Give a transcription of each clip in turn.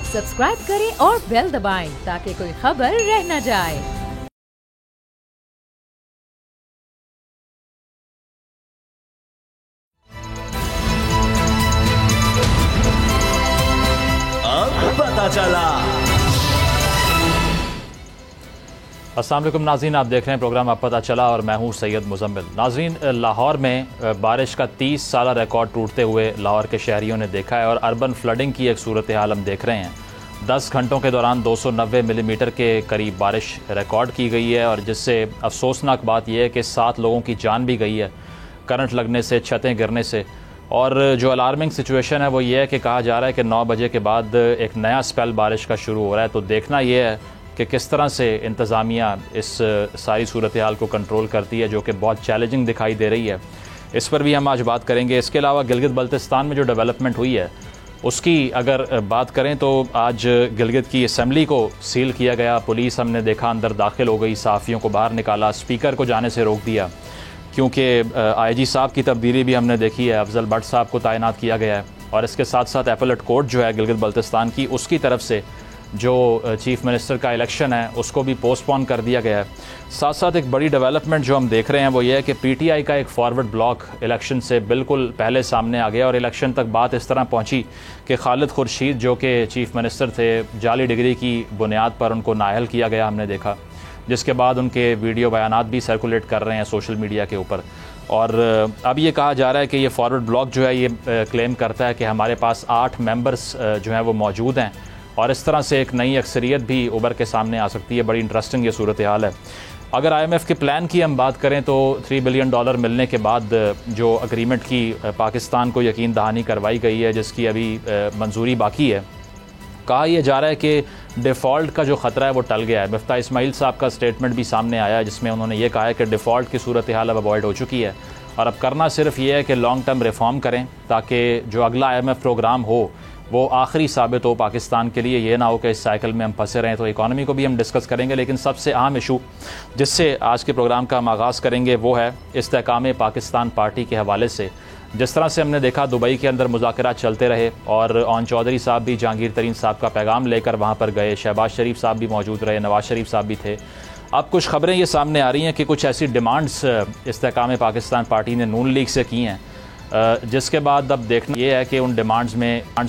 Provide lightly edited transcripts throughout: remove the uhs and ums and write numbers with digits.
Subscribe करें और bell दबाएं ताकि कोई खबर रह न जाए। अब पता चला। अस्सलाम वालेकुम नाज़रीन, आप देख रहे हैं प्रोग्राम अब पता चला और मैं हूं सैयद मुजम्मिल। नाज़रीन, लाहौर में बारिश का 30 साला रिकॉर्ड टूटते हुए लाहौर के शहरियों ने देखा है और अर्बन फ्लडिंग की एक सूरत हाल हम देख रहे हैं। 10 घंटों के दौरान 290 मिलीमीटर के करीब बारिश रिकॉर्ड की गई है और जिससे अफसोसनाक बात यह है कि 7 लोगों की जान भी गई है करंट लगने से, छतें गिरने से। और जो अलार्मिंग सिचुएशन है वो ये है कि कहा जा रहा है कि 9 बजे के बाद एक नया स्पेल बारिश का शुरू हो रहा है। तो देखना ये है कि किस तरह से इंतज़ामिया इस सारी सूरत हाल को कंट्रोल करती है, जो कि बहुत चैलेंजिंग दिखाई दे रही है। इस पर भी हम आज बात करेंगे। इसके अलावा गिलगित बल्तिस्तान में जो डेवलपमेंट हुई है उसकी अगर बात करें तो आज गिलगित की असम्बली को सील किया गया। पुलिस हमने देखा अंदर दाखिल हो गई, सहाफ़ियों को बाहर निकाला, स्पीकर को जाने से रोक दिया क्योंकि IG साहब की तब्दीली भी हमने देखी है। अफजल भट्ट साहब को तैनात किया गया है और इसके साथ साथ एपलेट कोर्ट जो है गिलगित बल्तिस्तान की, उसकी तरफ से जो चीफ़ मिनिस्टर का इलेक्शन है उसको भी पोस्टपोन कर दिया गया है। साथ साथ एक बड़ी डेवलपमेंट जो हम देख रहे हैं वो ये है कि PTI का एक फॉरवर्ड ब्लॉक इलेक्शन से बिल्कुल पहले सामने आ गया और इलेक्शन तक बात इस तरह पहुंची कि खालिद खुर्शीद जो कि चीफ़ मिनिस्टर थे, जाली डिग्री की बुनियाद पर उनको नाअहल किया गया हमने देखा, जिसके बाद उनके वीडियो बयानात भी सर्कुलेट कर रहे हैं सोशल मीडिया के ऊपर। और अब ये कहा जा रहा है कि ये फॉरवर्ड ब्लॉक जो है ये क्लेम करता है कि हमारे पास 8 मेंबर्स जो हैं वो मौजूद हैं और इस तरह से एक नई अक्सरियत भी उभर के सामने आ सकती है। बड़ी इंटरेस्टिंग ये सूरत हाल है। अगर IMF के प्लान की हम बात करें तो $3 बिलियन मिलने के बाद जो अग्रीमेंट की पाकिस्तान को यकीन दहानी करवाई गई है, जिसकी अभी मंजूरी बाकी है, कहा यह जा रहा है कि डिफ़ॉल्ट का जो ख़तरा है वो टल गया है। मुफ्ती इस्माइल साहब का स्टेटमेंट भी सामने आया है जिसमें उन्होंने ये कहा है कि डिफ़ॉल्ट की सूरत हाल अब अवॉइड हो चुकी है और अब करना सिर्फ ये है कि लॉन्ग टर्म रिफॉर्म करें ताकि जो अगला IMF प्रोग्राम हो वो आखिरी साबित हो पाकिस्तान के लिए। ये ना हो कि इस साइकिल में हम फंसे रहें। तो इकॉनमी को भी हम डिस्कस करेंगे, लेकिन सबसे अहम इशू जिससे आज के प्रोग्राम का हम आगाज़ करेंगे वो है इस्तेहकाम पाकिस्तान पार्टी के हवाले से। जिस तरह से हमने देखा दुबई के अंदर मुज़ाकरात चलते रहे और ओन चौधरी साहब भी जहांगीर तरीन साहब का पैगाम लेकर वहाँ पर गए, शहबाज शरीफ साहब भी मौजूद रहे, नवाज शरीफ साहब भी थे। अब कुछ ख़बरें ये सामने आ रही हैं कि कुछ ऐसी डिमांड्स इस्तेहकाम पाकिस्तान पार्टी ने नून लीग से की हैं, जिसके बाद अब देखना ये है कि उन डिमांड्स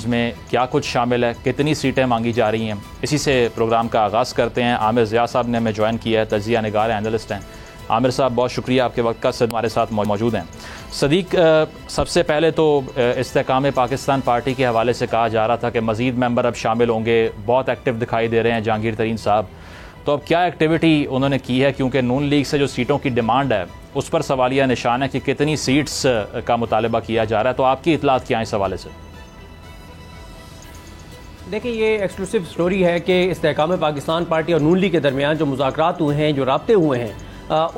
में क्या कुछ शामिल है, कितनी सीटें मांगी जा रही हैं। इसी से प्रोग्राम का आगाज़ करते हैं। आमिर ज़िया साहब ने हमें ज्वाइन किया है, तजिया निगार एनालिस्ट हैं। आमिर साहब बहुत शुक्रिया, आपके वक्त का हमारे साथ मौजूद हैं। सदीक, सबसे पहले तो इस्तेहकाम पाकिस्तान पार्टी के हवाले से कहा जा रहा था कि मज़ीद मेंबर अब शामिल होंगे, बहुत एक्टिव दिखाई दे रहे हैं जहांगीर तरीन साहब। तो अब क्या एक्टिविटी उन्होंने की है, क्योंकि नून लीग से जो सीटों की डिमांड है उस पर सवालिया निशान है कि कितनी सीट्स का मुतालबा किया जा रहा है। तो आपकी इतलात क्या है इस हवाले से? देखिए, ये एक्सक्लूसिव स्टोरी है कि इस्तेहकाम पाकिस्तान पार्टी और नून लीग के दरमियान जो मुज़ाकरात हुए हैं, जो राब्ते हुए हैं,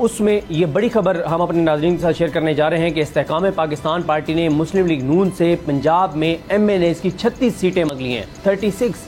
उसमें ये बड़ी खबर हम अपने नाज़रीन के साथ शेयर करने जा रहे हैं कि इस्तेहकाम पाकिस्तान पार्टी ने मुस्लिम लीग नून से पंजाब में MNAs की 36 सीटें मांग ली हैं। 36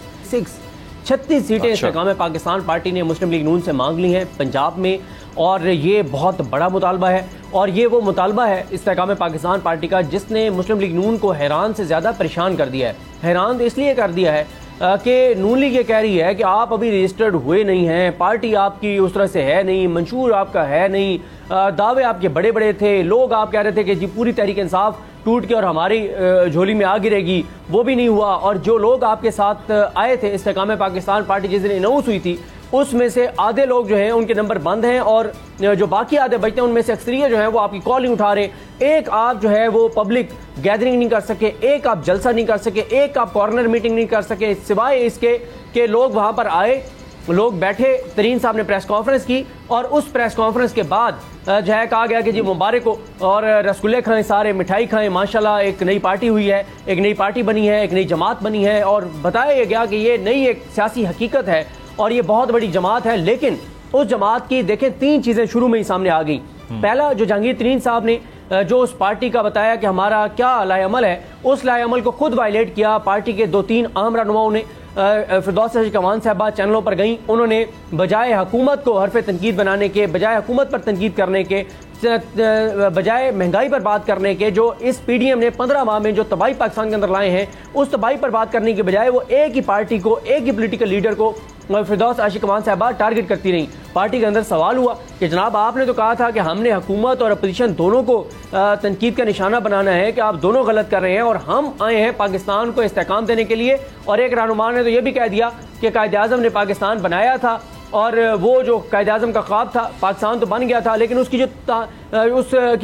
सीटें इस्तेहकाम पाकिस्तान पार्टी ने मुस्लिम लीग नून से मांग ली हैं पंजाब में, और ये बहुत बड़ा मुतालबा है। और ये वो मुतालबा है इस्तेहकाम पाकिस्तान पार्टी का जिसने मुस्लिम लीग नून को हैरान से ज़्यादा परेशान कर दिया है। हैरान तो इसलिए कर दिया है कि नून लीग ये कह रही है कि आप अभी रजिस्टर्ड हुए नहीं हैं, पार्टी आपकी उस तरह से है नहीं, मंशूर आपका है नहीं, दावे आपके बड़े बड़े थे, लोग आप कह रहे थे कि जी पूरी तहरीक इंसाफ टूट के और हमारी झोली में आ गिरेगी, वो भी नहीं हुआ। और जो लोग आपके साथ आए थे इस्तेहकाम पाकिस्तान पार्टी जिस दिन अनाउंस हुई थी, उसमें से आधे लोग जो हैं उनके नंबर बंद हैं और जो बाकी आधे बचते हैं उनमें से अक्सरियत जो है वो आपकी कॉल नहीं उठा रहे। एक आप जो है वो पब्लिक गैदरिंग नहीं कर सके, एक आप जलसा नहीं कर सके, एक आप कॉर्नर मीटिंग नहीं कर सके, सिवाय इसके कि लोग वहां पर आए, लोग बैठे, तरीन साहब ने प्रेस कॉन्फ्रेंस की और उस प्रेस कॉन्फ्रेंस के बाद जो है कहा गया कि जी मुबारक हो और रसगुल्ले खाएं, सारे मिठाई खाएं, माशाल्लाह एक नई पार्टी हुई है, एक नई पार्टी बनी है, एक नई जमात बनी है। और बताया गया कि ये नई एक सियासी हकीकत है और ये बहुत बड़ी जमात है। लेकिन उस जमात की देखें 3 चीजें शुरू में ही सामने आ गई। पहला, जो जहांगीर तरीन साहब ने जो उस पार्टी का बताया कि हमारा क्या लाएअमल है, उस लाएअमल को खुद वायलेट किया। पार्टी के 2-3 अहम रहनुमाओं ने फिरदौस कमान साहबा चैनलों पर गई, उन्होंने बजाय हुकूमत को हरफ तनकीद बनाने के, बजाय हुकूमत पर तनकीद करने के, बजाय महंगाई पर बात करने के, जो इस पीडीएम ने 15 माह में जो तबाही पाकिस्तान के अंदर लाए हैं, उस तबाही पर बात करने के बजाय वो एक ही पार्टी को, एक ही पॉलिटिकल लीडर को, फिरदौस आशिक अमान साहबा टारगेट करती रही। पार्टी के अंदर सवाल हुआ कि जनाब आपने तो कहा था कि हमने हुकूमत और अपोजिशन दोनों को तनकीद का निशाना बनाना है कि आप दोनों गलत कर रहे हैं और हम आए हैं पाकिस्तान को इस्तेहकाम देने के लिए। और एक रहनुमा ने तो यह भी कह दिया कि कायद आज़म ने पाकिस्तान बनाया था और वो जो कायद आज़म का ख्वाब था, पाकिस्तान तो बन गया था, लेकिन उसकी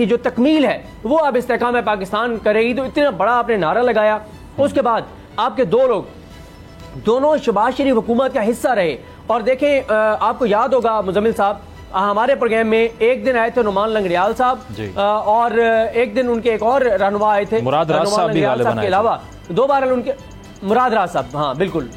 जो तकमील है वो अब इस्तेहकाम पाकिस्तान करेगी। तो इतना बड़ा आपने नारा लगाया। उसके बाद आपके दो लोग दोनों शहबाज शरीफ हुकूमत का हिस्सा रहे। और देखें, आपको याद होगा मुजम्मिल साहब, हमारे प्रोग्राम में एक दिन आए थे नुमान लंगड़ियाल साहब और एक दिन उनके एक और रहनुमा आए थे मुराद राज साहब के अलावा 2 बार उनके मुराद राज साहब, हाँ बिल्कुल,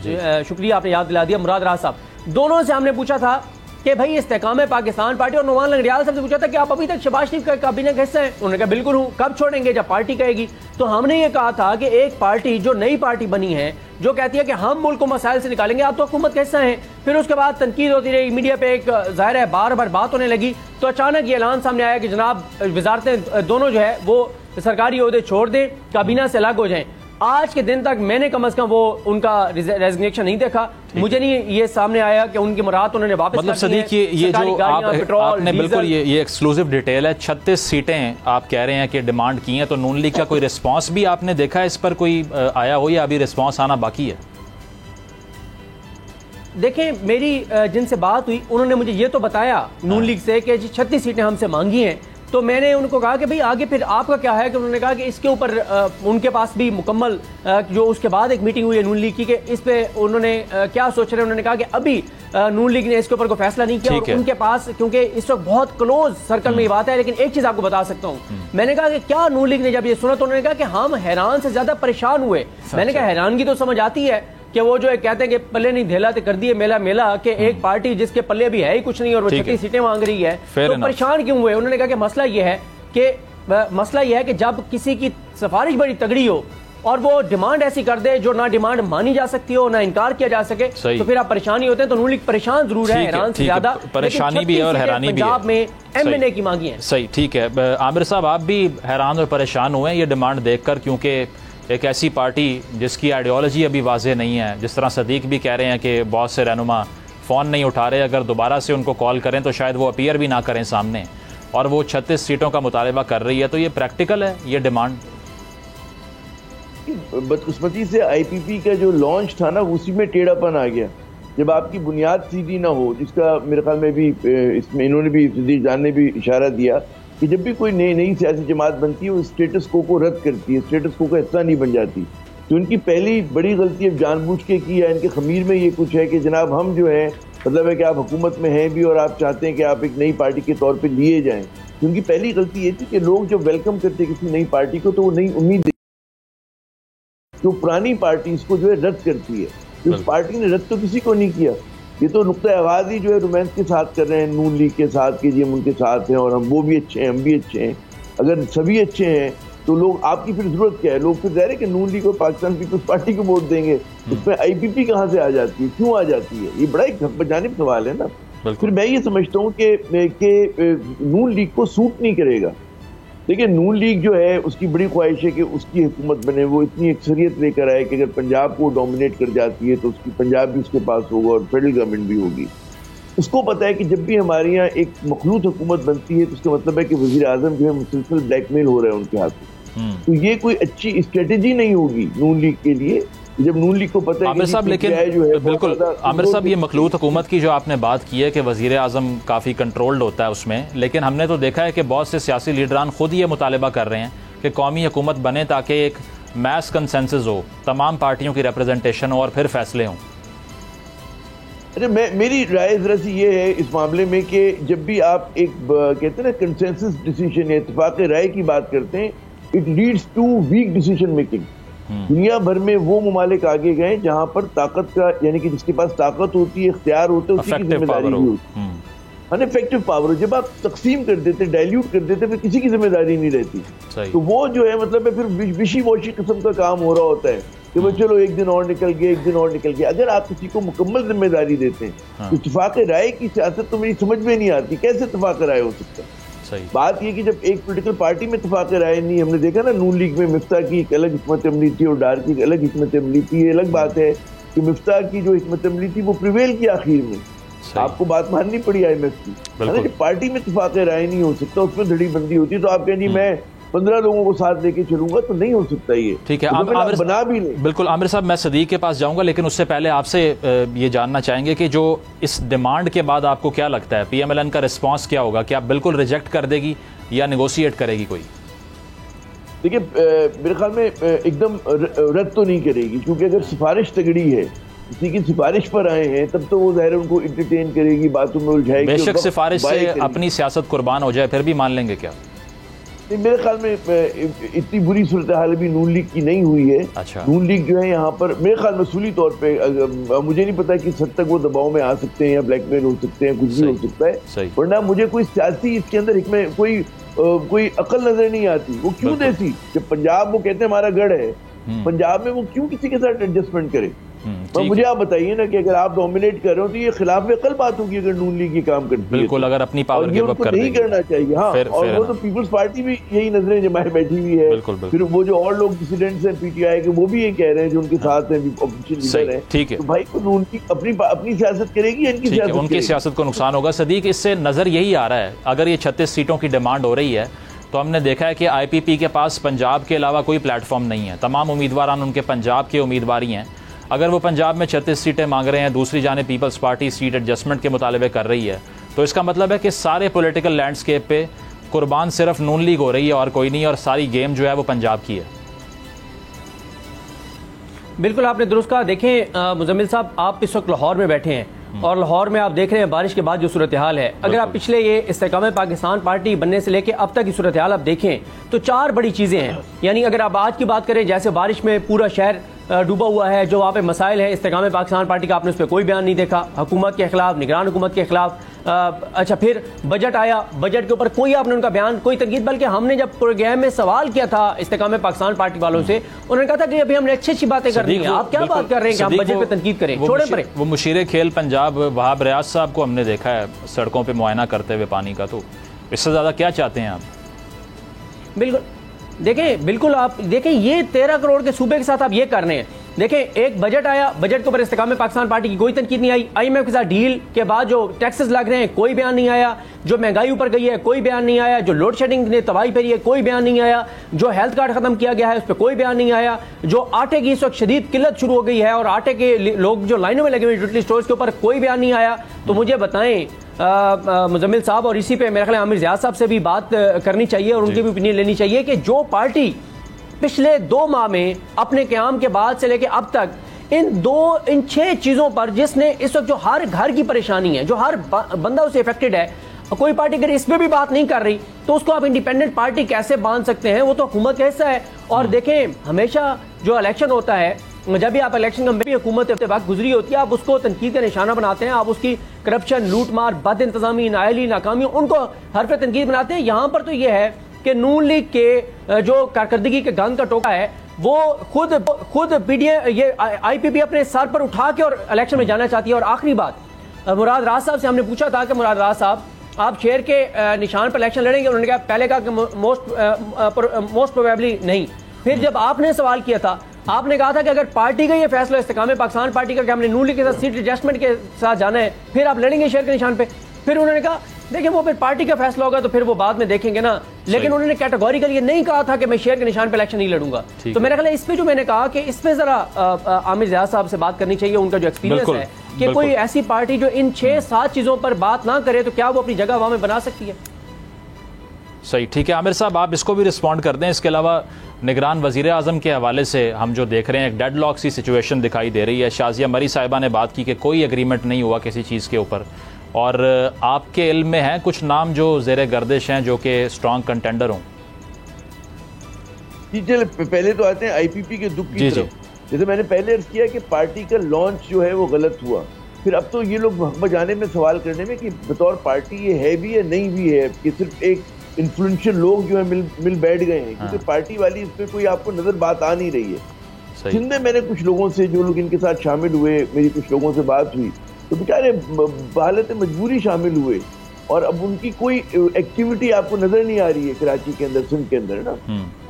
शुक्रिया आपने याद दिला दिया, मुराद राज साहब। दोनों से हमने पूछा था कि भाई इस्तेहकाम पाकिस्तान पार्टी, और नुमान लंगड़ियाल साहब से पूछा था कि आप अभी तक शहबाज शरीफ का काबीना का हिस्सा हैं? उन्होंने कहा बिल्कुल हूँ। कब छोड़ेंगे? जब पार्टी कहेगी। तो हमने ये कहा था कि एक पार्टी जो नई पार्टी बनी है, जो कहती है कि हम मुल्क को मसाइल से निकालेंगे, आप तो हुकूमत का हिस्सा हैं। फिर उसके बाद तनकीद होती रही, मीडिया पे एक जाहिर है बार बार बात होने लगी। तो अचानक ये ऐलान सामने आया कि जनाब वजारतें दोनों जो है वो सरकारी ओहदे छोड़ दें, काबीना से अलग हो जाएं। आज के दिन तक मैंने कम से कम वो उनका रेजिग्नेशन नहीं देखा। मुझे नहीं ये सामने आया कि उनकी मुराद उन्होंने वापस, मतलब सदीक ये जो आपने बिल्कुल ये एक्सक्लूसिव डिटेल है, 36 सीटें आप कह रहे हैं कि डिमांड की हैं, तो नून लीग का कोई रिस्पांस भी आपने देखा है इस पर, कोई आया हो या अभी रिस्पांस आना बाकी है? देखें, मेरी जिनसे बात हुई उन्होंने मुझे ये तो बताया नून लीग से कि 36 सीटें हमसे मांगी हैं। तो मैंने उनको कहा कि भाई आगे फिर आपका क्या है? कि उन्होंने कहा कि इसके ऊपर उनके पास भी मुकम्मल जो उसके बाद एक मीटिंग हुई है नून लीग की, कि इस पे उन्होंने क्या सोच रहे हैं। उन्होंने कहा कि अभी नून लीग ने इसके ऊपर कोई फैसला नहीं किया, और उनके पास, क्योंकि इस वक्त बहुत क्लोज सर्कल में ये बात है। लेकिन एक चीज आपको बता सकता हूँ, मैंने कहा कि क्या नून लीग ने जब ये सुना तो उन्होंने कहा कि हम हैरान से ज्यादा परेशान हुए। मैंने कहा हैरानगी तो समझ आती है कि वो जो कहते हैं कि पल्ले नहीं धेला तो कर दिए मेला मेला, कि एक पार्टी जिसके पल्ले भी है ही कुछ नहीं और वो 36 सीटें मांग रही है, तो परेशान क्यों हुए? उन्होंने कहा कि मसला ये है कि जब किसी की सिफारिश बड़ी तगड़ी हो और वो डिमांड ऐसी कर दे जो ना डिमांड मानी जा सकती हो, ना इनकार किया जा सके, तो फिर आप परेशानी होते हैं। तो नून लीग परेशान जरूर है, हैरान से ज्यादा परेशानी भी है और हैरानी भी है। पंजाब में एमएनए की मांगी है। सही, ठीक है। आमिर साहब, आप भी हैरान और परेशान हुए ये डिमांड देखकर, क्योंकि एक ऐसी पार्टी जिसकी आइडियोलॉजी अभी वाज़ेह नहीं है, जिस तरह सदीक भी कह रहे हैं कि बहुत से रहनुमा फ़ोन नहीं उठा रहे, अगर दोबारा से उनको कॉल करें तो शायद वो अपीयर भी ना करें सामने, और वो 36 सीटों का मुतालबा कर रही है। तो ये प्रैक्टिकल है ये डिमांड? बदकिस्मती से आईपीपी का जो लॉन्च था ना, उसी में टेढ़ापन आ गया। जब आपकी बुनियाद सीधी ना हो, जिसका मेरे ख्याल में भी इसमें इन्होंने भी, सदीक जान ने भी इशारा दिया कि जब भी कोई नई सियासी जमात बनती है वो स्टेटस को रद्द करती है, स्टेटस को का हिस्सा नहीं बन जाती। तो इनकी पहली बड़ी गलती अब जानबूझ के की है। इनके खमीर में ये कुछ है कि जनाब हम जो है, मतलब है कि आप हुकूमत में हैं भी और आप चाहते हैं कि आप एक नई पार्टी के तौर पे लिए जाएं। तो उनकी पहली गलती ये थी कि लोग जब वेलकम करते किसी नई पार्टी को, तो वो नई उम्मीद जो पुरानी पार्टी इसको जो है रद्द करती है। तो इस पार्टी ने रद्द तो किसी को नहीं किया। ये तो नुक्ता आवाज़ ही जो है रोमांस के साथ कर रहे हैं, नून लीग के साथ, कि जी हम उनके साथ हैं और हम वो भी अच्छे हैं, हम भी अच्छे हैं। अगर सभी अच्छे हैं तो लोग, आपकी फिर जरूरत क्या है? लोग फिर ज़ाहिर है कि नून लीग और पाकिस्तान पीपल्स पार्टी को वोट देंगे। इसमें आईपीपी कहाँ से आ जाती है, क्यों आ जाती है? ये बड़ा एक जानिब सवाल है ना। फिर मैं ये समझता हूँ कि नून लीग को सूट नहीं करेगा। देखिए, नून लीग जो है उसकी बड़ी ख्वाहिश है कि उसकी हुकूमत बने, वो इतनी अक्सरियत लेकर आए कि अगर पंजाब को डोमिनेट कर जाती है तो उसकी पंजाब भी उसके पास होगा और फेडरल गवर्नमेंट भी होगी। उसको पता है कि जब भी हमारे यहाँ एक मखलूत हुकूमत बनती है तो उसका मतलब है कि वज़ीर आज़म जो है मुसलसल ब्लैकमेल हो रहा है उनके हाथ में। तो ये कोई अच्छी स्ट्रेटेजी नहीं होगी नून लीग के लिए, जब नून लीग को पता है। आमिर साहब, लेकिन बिल्कुल आमिर साहब, ये मखलूत हुकूमत की जो आपने बात की है कि वज़ीर आज़म काफ़ी कंट्रोल्ड होता है उसमें, लेकिन हमने तो देखा है कि बहुत से सियासी लीडरान खुद ये मुतालबा कर रहे हैं कि कौमी हुकूमत बने ताकि एक मैस कंसेंसस हो, तमाम पार्टियों की रिप्रेजेंटेशन हो और फिर फैसले हों। अरे मेरी राय जरा सी ये है इस मामले में कि जब भी आप एक कहते हैं ना कंसेंसस डिसीजन या इत्तेफाक राय की बात करते हैं, it leads to weak decision making. दुनिया भर में वो ममालिक आगे गए जहां पर ताकत का, यानी कि जिसके पास ताकत होती है, इख्तियार होता है, उसी की जिम्मेदारी भी होती है। अनइफेक्टिव पावर जब आप तकसीम कर देते, डाइल्यूट कर देते, फिर किसी की जिम्मेदारी नहीं रहती। तो वो जो है मतलब फिर विशी वोशी किस्म का काम हो रहा होता है कि वो चलो एक दिन और निकल गया, एक दिन और निकल गया। अगर आप किसी को मुकम्मल जिम्मेदारी देते हैं तो इत्तेफाक राय की सियासत तो मेरी समझ में नहीं आती, कैसे इत्तेफाक राय हो सकता है? बात ये कि जब एक पोलिटिकल पार्टी में इत्तेफाक राय नहीं, हमने देखा ना नून लीग में मिफ्ता की एक अलग हिकमत अमली थी और डार की एक अलग हिकमत अमली थी। ये अलग बात है कि मिफ्ता की जो हिकमत अमली थी वो प्रिवेल की आखिर में, आपको बात माननी पड़ी IMF की। जब पार्टी में इत्तेफाक राय नहीं हो सकता, उसमें धड़ी बंदी होती है, तो आप कहेंगे मैं 15 लोगों को साथ लेके चलूंगा, तो नहीं हो सकता ये। ठीक है, आमिर बना भी नहीं। बिल्कुल आमिर साहब, मैं सदीक के पास जाऊंगा, लेकिन उससे पहले आपसे ये जानना चाहेंगे कि जो इस डिमांड के बाद आपको क्या लगता है PMLN का रिस्पांस क्या होगा? क्या बिल्कुल रिजेक्ट कर देगी या नेगोशिएट करेगी कोई? देखिए, मेरे ख्याल में एकदम रद्द तो नहीं करेगी, क्योंकि अगर सिफारिश तगड़ी है, किसी की सिफारिश पर आए हैं, तब तो वो ज़ाहिर उनको इंटरटेन करेगी, बातों में उलझाएगी। बेशक सिफारिश से अपनी सियासत कुर्बान हो जाए, फिर भी मान लेंगे क्या? मेरे ख्याल में इतनी बुरी सूरत हाल भी नून लीग की नहीं हुई है। अच्छा। नून लीग जो है यहाँ पर मेरे ख्याल में असूली तौर पे, मुझे नहीं पता किस हद तक वो दबाव में आ सकते हैं या ब्लैकमेल हो सकते हैं, कुछ भी हो सकता है, वरना मुझे कोई सियासी इसके अंदर कोई अकल नजर नहीं आती। वो क्यों देती? जब पंजाब वो कहते हैं हमारा गढ़ है, पंजाब में वो क्यों किसी के साथ एडजस्टमेंट करे? मुझे आप बताइए ना कि अगर आप डोमिनेट कर रहे हो तो ये खिलाफ में अकल बात होगी अगर नून लीग ये काम करती है। बिल्कुल, अगर अपनी पावर गिव अप कर नहीं करना चाहिए। हाँ, और वो तो पीपल्स पार्टी भी यही नजरें जमाए बैठी हुई है। फिर वो जो और लोग डिसिडेंट्स हैं PTI के, वो भी ये कह रहे हैं जो उनके साथ हैं, ऑपोजिशन लीडर हैं। ठीक है, तो भाई को नून लीग अपनी सियासत करेगी, उनकी सियासत को नुकसान होगा। सदीक, इससे नजर यही आ रहा है, अगर ये 36 सीटों की डिमांड हो रही है तो हमने देखा है कि IPP के पास पंजाब के अलावा कोई प्लेटफॉर्म नहीं है। तमाम उम्मीदवार उनके पंजाब के उम्मीदवार ही हैं। अगर वो पंजाब में 36 सीटें मांग रहे हैं, दूसरी जाने पीपल्स पार्टी सीट एडजस्टमेंट के मुतालबे कर रही है, तो इसका मतलब है कि सारे पॉलिटिकल लैंडस्केप पे कुर्बान सिर्फ नून लीग हो रही है और कोई नहीं, और सारी गेम जो है वो पंजाब की है। बिल्कुल आपने दुरुस्त कहा। देखें मुजम्मिल साहब, आप इस वक्त लाहौर में बैठे हैं और लाहौर में आप देख रहे हैं बारिश के बाद जो सूरत हाल है। अगर आप पिछले ये इस्तेकाम पाकिस्तान पार्टी बनने से लेकर अब तक की सूरत हाल आप देखें तो 4 बड़ी चीज़ें हैं। यानी अगर आप आज की बात करें, जैसे बारिश में पूरा शहर डूबा हुआ है, जो वहाँ पे मसाइल है इस्तेकाम पाकिस्तान पार्टी का, आपने उस पर कोई बयान नहीं देखा। हुकूमत के खिलाफ, निगरान हुकूमत के खिलाफ। अच्छा, फिर बजट आया, बजट के ऊपर कोई आपने उनका बयान, कोई तनकीद, बल्कि हमने जब प्रोग्राम में सवाल किया था इस्तेकाम पाकिस्तान पार्टी वालों से, उन्होंने कहा था कि अभी हमने अच्छी बात करनी है, आप क्या बात कर रहे हैं कि हम बजट पे तनकीद करें, छोड़े पड़े। वो मुशीर खेल पंजाब वहाब रियाज साहब को हमने देखा है सड़कों पर मुआयना करते हुए पानी का, तो इससे ज़्यादा क्या चाहते हैं आप? बिल्कुल देखें, बिल्कुल आप देखें, ये 13 करोड़ के सूबे के साथ आप ये कर रहे हैं। देखें, एक बजट आया, बजट के ऊपर इस्तेकाम पाकिस्तान पार्टी की कोई तनकीद नहीं आई। IMF के साथ डील के बाद जो टैक्सेस लग रहे हैं, कोई बयान नहीं आया। जो महंगाई ऊपर गई है, कोई बयान नहीं आया। जो लोड शेडिंग ने तबाही फेरी है, कोई बयान नहीं आया। जो हेल्थ कार्ड खत्म किया गया है, उस पर कोई बयान नहीं आया। जो आटे की इस वक्त शदीद किल्लत शुरू हो गई है और आटे के लोग जो लाइनों में लगे हुए यूटिलिटी स्टोर्स के ऊपर कोई बयान नहीं आया। तो मुझे बताएं मुजम्मिल साहब, और इसी पे मेरे ख्याल आमिर ज़ियाद साहब से भी बात करनी चाहिए और उनकी भी ओपिनियन लेनी चाहिए कि जो पार्टी पिछले 2 माह में अपने क़याम के बाद से लेकर अब तक इन 6 चीज़ों पर, जिसने इस वक्त जो हर घर की परेशानी है, जो हर बंदा उससे इफेक्टेड है, कोई पार्टी अगर इस पर भी बात नहीं कर रही तो उसको आप इंडिपेंडेंट पार्टी कैसे बांध सकते हैं? वो तो हुकूमत का हिस्सा है। और देखें, हमेशा जो इलेक्शन होता है, जब भी आप इलेक्शन में भी हुकूमत वक्त गुजरी होती है, आप उसको तनकीद का निशाना बनाते हैं, आप उसकी करप्शन, लूटमार, बद इंतजामी, नाअहली, नाकामी, उनको हरफ तनकीद बनाते हैं। यहाँ पर तो ये है कि नून लीग के जो कारकर्दगी के गंद का टोका है, वो खुद PDM ये IPP अपने सर पर उठा के और इलेक्शन में जाना चाहती है। और आखिरी बात, मुराद राज साहब से हमने पूछा था कि मुराद राज साहब, आप शेर के निशान पर इलेक्शन लड़ेंगे? उन्होंने कहा, पहले कहा कि मोस्ट प्रोबेबली नहीं। फिर जब आपने सवाल किया था, आपने कहा था कि अगर पार्टी का ये फैसला इस्तेकाम पाकिस्तान पार्टी का कि हमने नून लीग के साथ सीट एडजस्टमेंट के साथ जाना है, फिर आप लड़ेंगे शेर के निशान पे। फिर उन्होंने कहा, देखिए वो फिर पार्टी का फैसला होगा तो फिर वो बाद में देखेंगे ना। लेकिन उन्होंने कैटेगोरिकली नहीं कहा था कि मैं शेर के निशान पे इलेक्शन नहीं लड़ूंगा। तो मेरा ख्याल है इस पे जो मैंने कहा कि इस पे जरा आमिर ज़ियाद साहब से बात करनी चाहिए, उनका जो एक्सपीरियंस है कि कोई ऐसी पार्टी जो इन 6-7 चीजों पर बात ना करे तो क्या वो अपनी जगह वहां में बना सकती है? सही, ठीक है आमिर साहब, आप इसको भी रिस्पॉन्ड कर दें। इसके अलावा निगरान वजीर आज़म के हवाले से हम जो देख रहे हैं, एक डेडलॉक सी सिचुएशन दिखाई दे रही है। शाजिया मरी साहिबा ने बात की कि कोई एग्रीमेंट नहीं हुआ किसी चीज़ के ऊपर, और आपके इल्म में है कुछ नाम जो ज़ेरे गर्दिश हैं जो कि स्ट्रॉन्ग कंटेंडर हों? जी, चल पहले तो आते हैं IPP के दुख की तरफ। जैसे मैंने पहले अर्ज किया कि पार्टी का लॉन्च जो है वो गलत हुआ, फिर अब तो ये लोग हक बजाने में, सवाल करने में कि बतौर पार्टी ये है भी या नहीं भी है, कि सिर्फ एक इन्फ्लुएंशियल लोग जो है मिल बैठ गए हैं, क्योंकि पार्टी वाली इस पर कोई आपको नजर बात आ नहीं रही है। सिंध में मैंने कुछ लोगों से, जो लोग इनके साथ शामिल हुए, मेरी कुछ लोगों से बात हुई, तो बेचारे हालत मजबूरी शामिल हुए। और अब उनकी कोई एक्टिविटी आपको नजर नहीं आ रही है कराची के अंदर, सिंध के अंदर ना।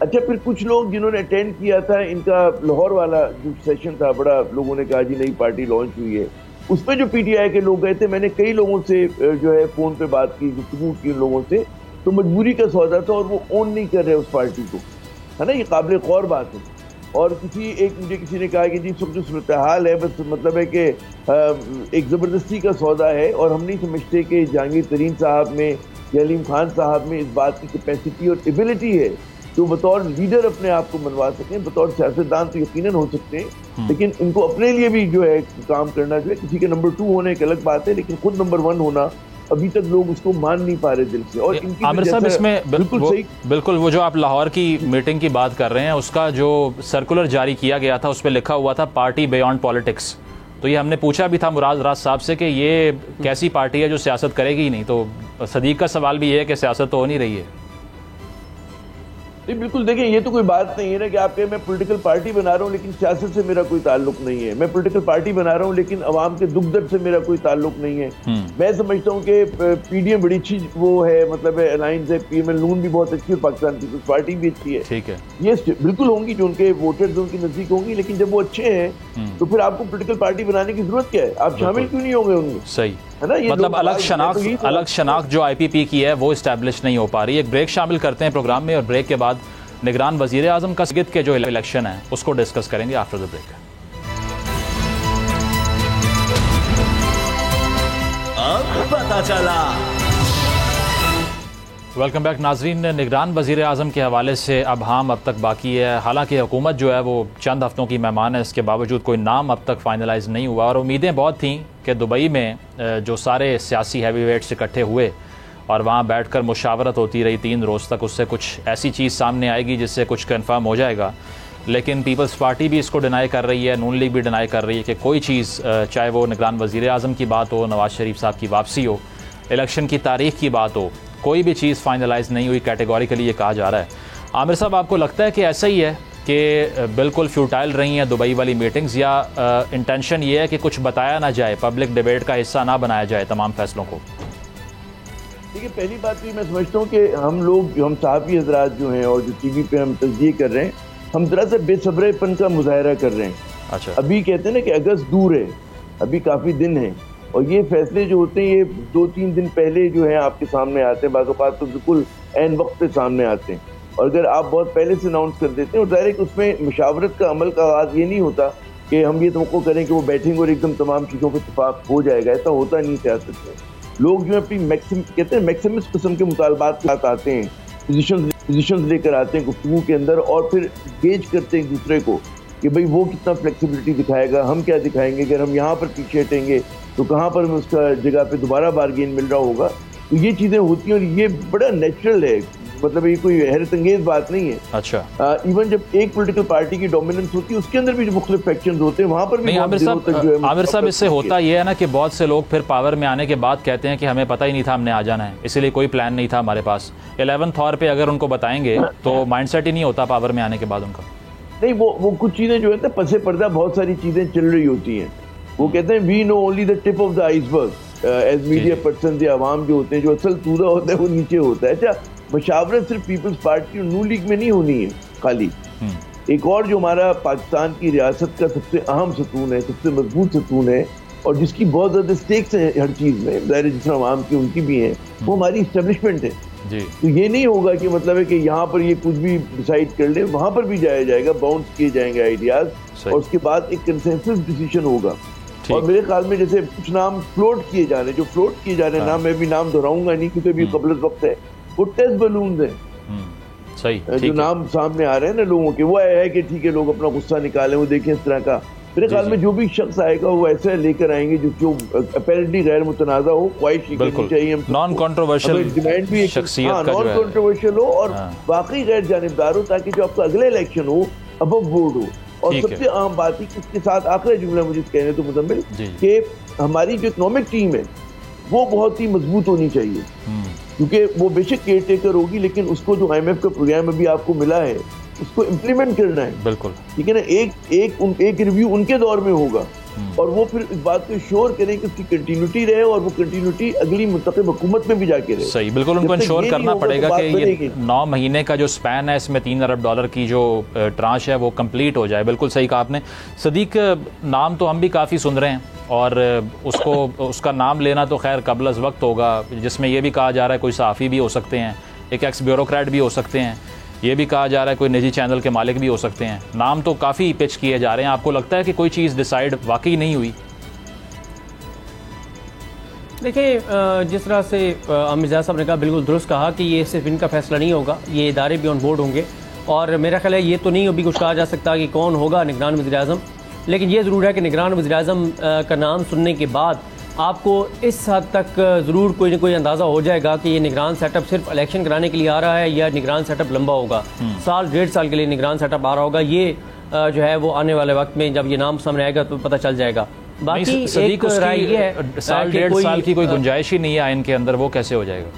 अच्छा, फिर कुछ लोग जिन्होंने अटेंड किया था इनका लाहौर वाला जो सेशन था, बड़ा लोगों ने कहा जी नई पार्टी लॉन्च हुई है, उसमें जो पीटीआई के लोग गए थे, मैंने कई लोगों से जो है फोन पे बात की, गुफ्तगू की उन लोगों से, तो मजबूरी का सौदा था और वो ओन नहीं कर रहे उस पार्टी को, है ना, ये काबिल गौर बात है। और मुझे किसी ने कहा कि जी सब जो सूरत हाल है बस मतलब है कि एक ज़बरदस्ती का सौदा है और हम नहीं समझते कि जहांगीर तरीन साहब में या अलीम खान साहब में इस बात की कैपेसिटी और एबिलिटी है जो बतौर लीडर अपने आप को मनवा सकें। बतौर सियासतदान तो यकीनन हो सकते हैं, लेकिन इनको अपने लिए भी जो है काम करना जो है, किसी के नंबर 2 होने एक अलग बात है, लेकिन खुद नंबर 1 होना अभी तक लोग उसको मान नहीं पा रहे दिल से। और आमिर साहब, इसमें बिल्कुल वो जो आप लाहौर की मीटिंग की बात कर रहे हैं, उसका जो सर्कुलर जारी किया गया था उस पर लिखा हुआ था पार्टी बियॉन्ड पॉलिटिक्स। तो ये हमने पूछा भी था मुराद राज साहब से कि ये कैसी पार्टी है जो सियासत करेगी ही नहीं। तो सदीक का सवाल भी ये है कि सियासत तो हो नहीं रही है। नहीं, बिल्कुल देखिए, ये तो कोई बात नहीं है ना कि आप कहें मैं पॉलिटिकल पार्टी बना रहा हूँ लेकिन सियासत से मेरा कोई ताल्लुक नहीं है। मैं पॉलिटिकल पार्टी बना रहा हूँ लेकिन अवाम के दुख दर्द से मेरा कोई ताल्लुक नहीं है। मैं समझता हूँ कि पीडीएम बड़ी अच्छी वो है, मतलब अलायंस है, पीएमएल नून भी बहुत अच्छी है, पाकिस्तान पीपल्स पार्टी भी अच्छी है। ठीक है, ये बिल्कुल होंगी जो उनके वोटर्स उनके नजदीक होंगी, लेकिन जब वो अच्छे हैं तो फिर आपको पॉलिटिकल पार्टी बनाने की जरूरत क्या है? आप शामिल क्यों नहीं होंगे उनमें? सही है ना, ये मतलब अलग शनाख्त जो आईपीपी की है वो इस्टेब्लिश नहीं हो पा रही। एक ब्रेक शामिल करते हैं प्रोग्राम में और ब्रेक के बाद निगरान वजीर आजम का सिगित के जो इलेक्शन है उसको डिस्कस करेंगे आफ्टर द ब्रेक। अब पता चला। वेलकम बैक नाजरीन। निगरान वजीर आजम के हवाले से अब तक बाकी है। हालांकि हुकूमत जो है वो चंद हफ्तों की मेहमान है, इसके बावजूद कोई नाम अब तक फाइनलाइज नहीं हुआ और उम्मीदें बहुत थीं कि दुबई में जो सारे सियासी हैवी वेट्स इकट्ठे हुए और वहाँ बैठकर मुशावरत होती रही 3 रोज़ तक, उससे कुछ ऐसी चीज़ सामने आएगी जिससे कुछ कंफर्म हो जाएगा। लेकिन पीपल्स पार्टी भी इसको डिनाई कर रही है, नून लीग भी डिनाई कर रही है कि कोई चीज़, चाहे वो निगरान वज़ीर आज़म की बात हो, नवाज़ शरीफ साहब की वापसी हो, इलेक्शन की तारीख की बात हो, कोई भी चीज़ फाइनलाइज नहीं हुई, कैटेगोरिकली ये कहा जा रहा है। आमिर साहब, आपको लगता है कि ऐसा ही है कि बिल्कुल फ्यूटाइल रही हैं दुबई वाली मीटिंग्स, या इंटेंशन ये है कि कुछ बताया ना जाए, पब्लिक डिबेट का हिस्सा ना बनाया जाए तमाम फैसलों को? देखिए, पहली बात तो मैं समझता हूँ कि हम सहाफ़ी हजरात जो हैं और जो टीवी पे हम तस्दीह कर रहे हैं, हम जरा सा बेसब्रेपन का मुजाहरा कर रहे हैं। अच्छा, अभी कहते हैं ना कि अगस्त दूर है, अभी काफ़ी दिन है और ये फैसले जो होते हैं ये 2-3 दिन पहले जो है आपके सामने आते हैं, बाक़ात तो बिल्कुल ऐन वक्त पे सामने आते हैं। और अगर आप बहुत पहले से अनाउंस कर देते हैं और डायरेक्ट उसमें मुशावरत का अमल का आगाज़ ये नहीं होता कि हम ये तवक्को करें कि वो बैठेंगे और एकदम तमाम चीज़ों पर इत्तेफाक हो जाएगा, ऐसा होता नहीं सियासत में। लोग जो अपनी कहते हैं मैक्सिमस किस्म के मुतालबात के साथ आते हैं, पोजीशंस लेकर आते हैं गुफ्तगू के अंदर और फिर गेज करते हैं एक दूसरे को कि भाई वो कितना फ्लेक्सिबिलिटी दिखाएगा, हम क्या दिखाएंगे, अगर हम यहाँ पर पीछे हटेंगे तो कहाँ पर हमें उसका जगह पे दोबारा बारगेन मिल रहा होगा। तो ये चीज़ें होती हैं और ये बड़ा नेचुरल है, मतलब ये कोई हैरत अंगेज बात नहीं है। अच्छा, इवन जब एक पॉलिटिकल पार्टी की डोमिनेंस होती है उसके अंदर भी जो मुख्तलिफ फैक्शंस होते हैं वहाँ पर भी आमिर साहब इससे होता यह है ना कि बहुत से लोग फिर पावर में आने के बाद कहते हैं कि हमें पता ही नहीं था हमने आ जाना है, इसीलिए कोई प्लान नहीं था हमारे पास। 11th आवर पे अगर उनको बताएंगे तो माइंडसेट ही नहीं होता पावर में आने के बाद उनका। नहीं, वो कुछ चीज़ें जो है ना पसे पर्दा बहुत सारी चीज़ें चल रही होती हैं। वो कहते हैं we know only the tip of the iceberg, as media person या आवाम जो होते हैं, जो असल सूरा होता है वो नीचे होता है। अच्छा, मशावरत सिर्फ पीपल्स पार्टी और नून लीग में नहीं होनी है खाली, एक और जो हमारा पाकिस्तान की रियासत का सबसे अहम सतून है, सबसे मजबूत सतून है और जिसकी बहुत ज़्यादा स्टेक्स हैं हर चीज़ में, ज़ाहिर जिस तरह आवाम की उनकी भी हैं, वो हमारी इस्टेब्लिशमेंट है जी। तो ये नहीं होगा कि मतलब है कि यहाँ पर ये कुछ भी डिसाइड कर ले, वहाँ पर भी जाया जाएगा, बाउंस किए जाएंगे आइडियाज़ और उसके बाद एक कंसेंसस डिसीजन होगा। और मेरे ख्याल में जैसे कुछ नाम फ्लोट किए जा रहे हैं, जो फ्लोट किए जा रहे हैं, नाम मैं भी नाम दोहराऊंगा नहीं क्योंकि अभी कबल वक्त है, वो टेस्ट बलून है। सही, जो नाम सामने आ रहे हैं ना लोगों के, वो है कि ठीक है लोग अपना गुस्सा निकालें, वो देखें इस तरह का। मेरे ख्याल में जो भी शख्स आएगा वो ऐसा लेकर आएंगे जो अपेरेंटली गैर मुतनाज़ा हो, ख्वाहिश चाहिए, नॉन कंट्रोवर्शियल डिमांड भी शख्सियत नॉन कंट्रोवर्शियल हो और वाकई गैर जानिबदार हो, ताकि जो आपका अगला इलेक्शन हो अबव बोर्ड हो। और सबसे अहम बात है कि इसके साथ आखिरी जुमला मुझे कहने तो मुजम्मिल कि हमारी जो इकोनॉमिक टीम है वो बहुत ही मजबूत होनी चाहिए, क्योंकि वो बेशक केयर टेकर होगी लेकिन उसको जो IMF का प्रोग्राम अभी आपको मिला है उसको इम्प्लीमेंट करना है। बिल्कुल ठीक है ना, एक रिव्यू उनके दौर में होगा और वो फिर इस बात को श्योर करें कि उसकी कंटिन्यूटी रहे और वो कंटिन्यूटी अगली मुंतखब हुकूमत में भी जाके रहे। सही, बिल्कुल उनको इंश्योर करना पड़ेगा कि ये 9 महीने का जो स्पैन है इसमें $3 अरब की जो ट्रांच है वो कंप्लीट हो जाए। बिल्कुल सही कहा आपने। सदीक, नाम तो हम भी काफ़ी सुन रहे हैं और उसका नाम लेना तो खैर कबल अज़ वक्त होगा, जिसमें यह भी कहा जा रहा है कोई सहाफ़ी भी हो सकते हैं, एक एक्स ब्यूरोक्रेट भी हो सकते हैं, ये भी कहा जा रहा है कोई निजी चैनल के मालिक भी हो सकते हैं। नाम तो काफ़ी पिच किए जा रहे हैं। आपको लगता है कि कोई चीज़ डिसाइड वाकई नहीं हुई? देखिए, जिस तरह से मिर्ज़ा साहब ने कहा, बिल्कुल दुरुस्त कहा कि ये सिर्फ इनका फैसला नहीं होगा, ये इदारे भी ऑन बोर्ड होंगे। और मेरा ख्याल है ये तो नहीं अभी कुछ कहा जा सकता कि कौन होगा निगरान वज़ीर-ए-आज़म, लेकिन ये ज़रूर है कि निगरान वज़ीर-ए-आज़म का नाम सुनने के बाद आपको इस हद तक ज़रूर कोई ना कोई अंदाज़ा हो जाएगा कि ये निगरान सेटअप सिर्फ इलेक्शन कराने के लिए आ रहा है या निगरान सेटअप लंबा होगा, साल 1.5 साल के लिए निगरान सेटअप आ रहा होगा। ये जो है वो आने वाले वक्त में जब ये नाम सामने आएगा तो पता चल जाएगा। बाकी एक राय ये है, साल 1.5 साल की कोई गुंजाइश ही नहीं है आइन के अंदर, वो कैसे हो जाएगा?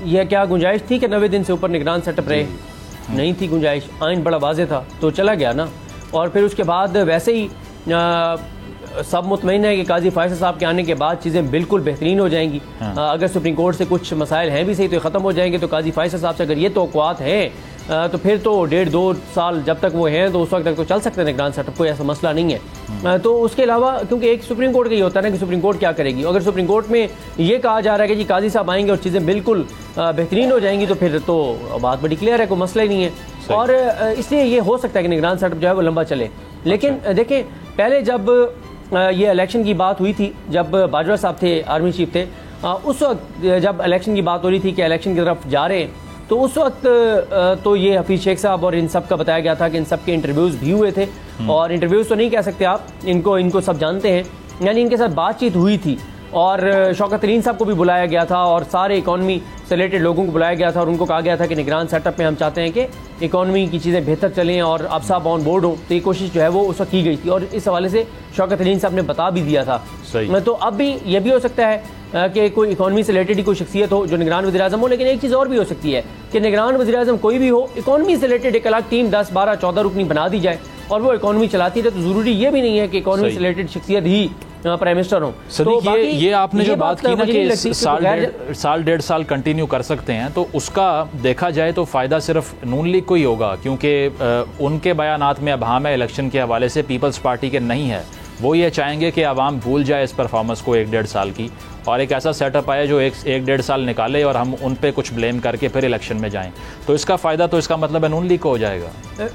यह क्या गुंजाइश थी कि 90 दिन से ऊपर निगरान सेटअप रहे? नहीं थी गुंजाइश, आइन बड़ा वाज़ेह था तो चला गया ना। और फिर उसके बाद वैसे ही सब मुतमईन है कि काजी फैसल साहब के आने के बाद चीज़ें बिल्कुल बेहतरीन हो जाएंगी। अगर सुप्रीम कोर्ट से कुछ मसाइल हैं भी सही तो ख़त्म हो जाएंगे। तो काजी फैसल साहब से अगर ये तवक्कुआत हैं तो फिर तो 1.5-2 साल जब तक वो हैं तो उस वक्त तक तो चल सकते हैं निगरान सेटअप, कोई ऐसा मसला नहीं है। तो उसके अलावा क्योंकि एक सुप्रीम कोर्ट का ये होता है ना कि सुप्रीम कोर्ट क्या करेगी। अगर सुप्रीम कोर्ट में ये कहा जा रहा है कि जी काजी साहब आएंगे और चीज़ें बिल्कुल बेहतरीन हो जाएंगी तो फिर तो बात बड़ी क्लियर है, कोई मसला ही नहीं है। और इसलिए ये हो सकता है कि निगरान सेटअप जो है वो लंबा चले। लेकिन देखें, पहले जब ये इलेक्शन की बात हुई थी, जब बाजवा साहब थे आर्मी चीफ थे, उस वक्त जब इलेक्शन की बात हो रही थी कि इलेक्शन की तरफ जा रहे हैं, तो उस वक्त तो ये हफीज़ शेख साहब और इन सब का बताया गया था कि इन सब के इंटरव्यूज़ भी हुए थे। और इंटरव्यूज़ तो नहीं कह सकते आप, इनको सब जानते हैं, यानी इनके साथ बातचीत हुई थी। और शौकत तरीन साहब को भी बुलाया गया था और सारे इकॉनमी से रिलेटेड लोगों को बुलाया गया था और उनको कहा गया था कि निगरान सेटअप में हम चाहते हैं कि इकॉनमी की चीज़ें बेहतर चलें और अब साहब ऑन बोर्ड हो। तो ये कोशिश जो है वो उस वक्त की गई थी और इस हवाले से शौकत तरीन साहब ने बता भी दिया था। तो अब भी ये भी हो सकता है कि कोई इकॉनमी से रिलेटेड ही कोई शख्सियत हो जो निगरान वज़ीर-ए-आज़म हो। लेकिन एक चीज़ और भी हो सकती है कि निगरान वज़ीर-ए-आज़म कोई भी हो, इकॉनमी से रिलेटेड एक अलग टीम 10, 12, 14 रुकनी बना दी जाए और वो इकॉनमी चलाती रहे। तो ज़रूरी ये भी नहीं है कि इकॉनमी से रिलेटेड शख्सियत ही प्राइम मिनिस्टर हो। तो ये आपने जो बात की ना कि साल 1.5 साल कंटिन्यू कर सकते हैं, तो उसका देखा जाए तो फ़ायदा सिर्फ नून लीग को ही होगा, क्योंकि उनके बयानात में अभाम है इलेक्शन के हवाले से, पीपल्स पार्टी के नहीं है। वो ये चाहेंगे कि आवाम भूल जाए इस परफॉर्मेंस को 1.5 साल की और एक ऐसा सेटअप आए जो 1.5 साल निकाले और हम उन पे कुछ ब्लेम करके फिर इलेक्शन में जाएं। तो इसका फ़ायदा तो इसका मतलब है नून लीग को हो जाएगा।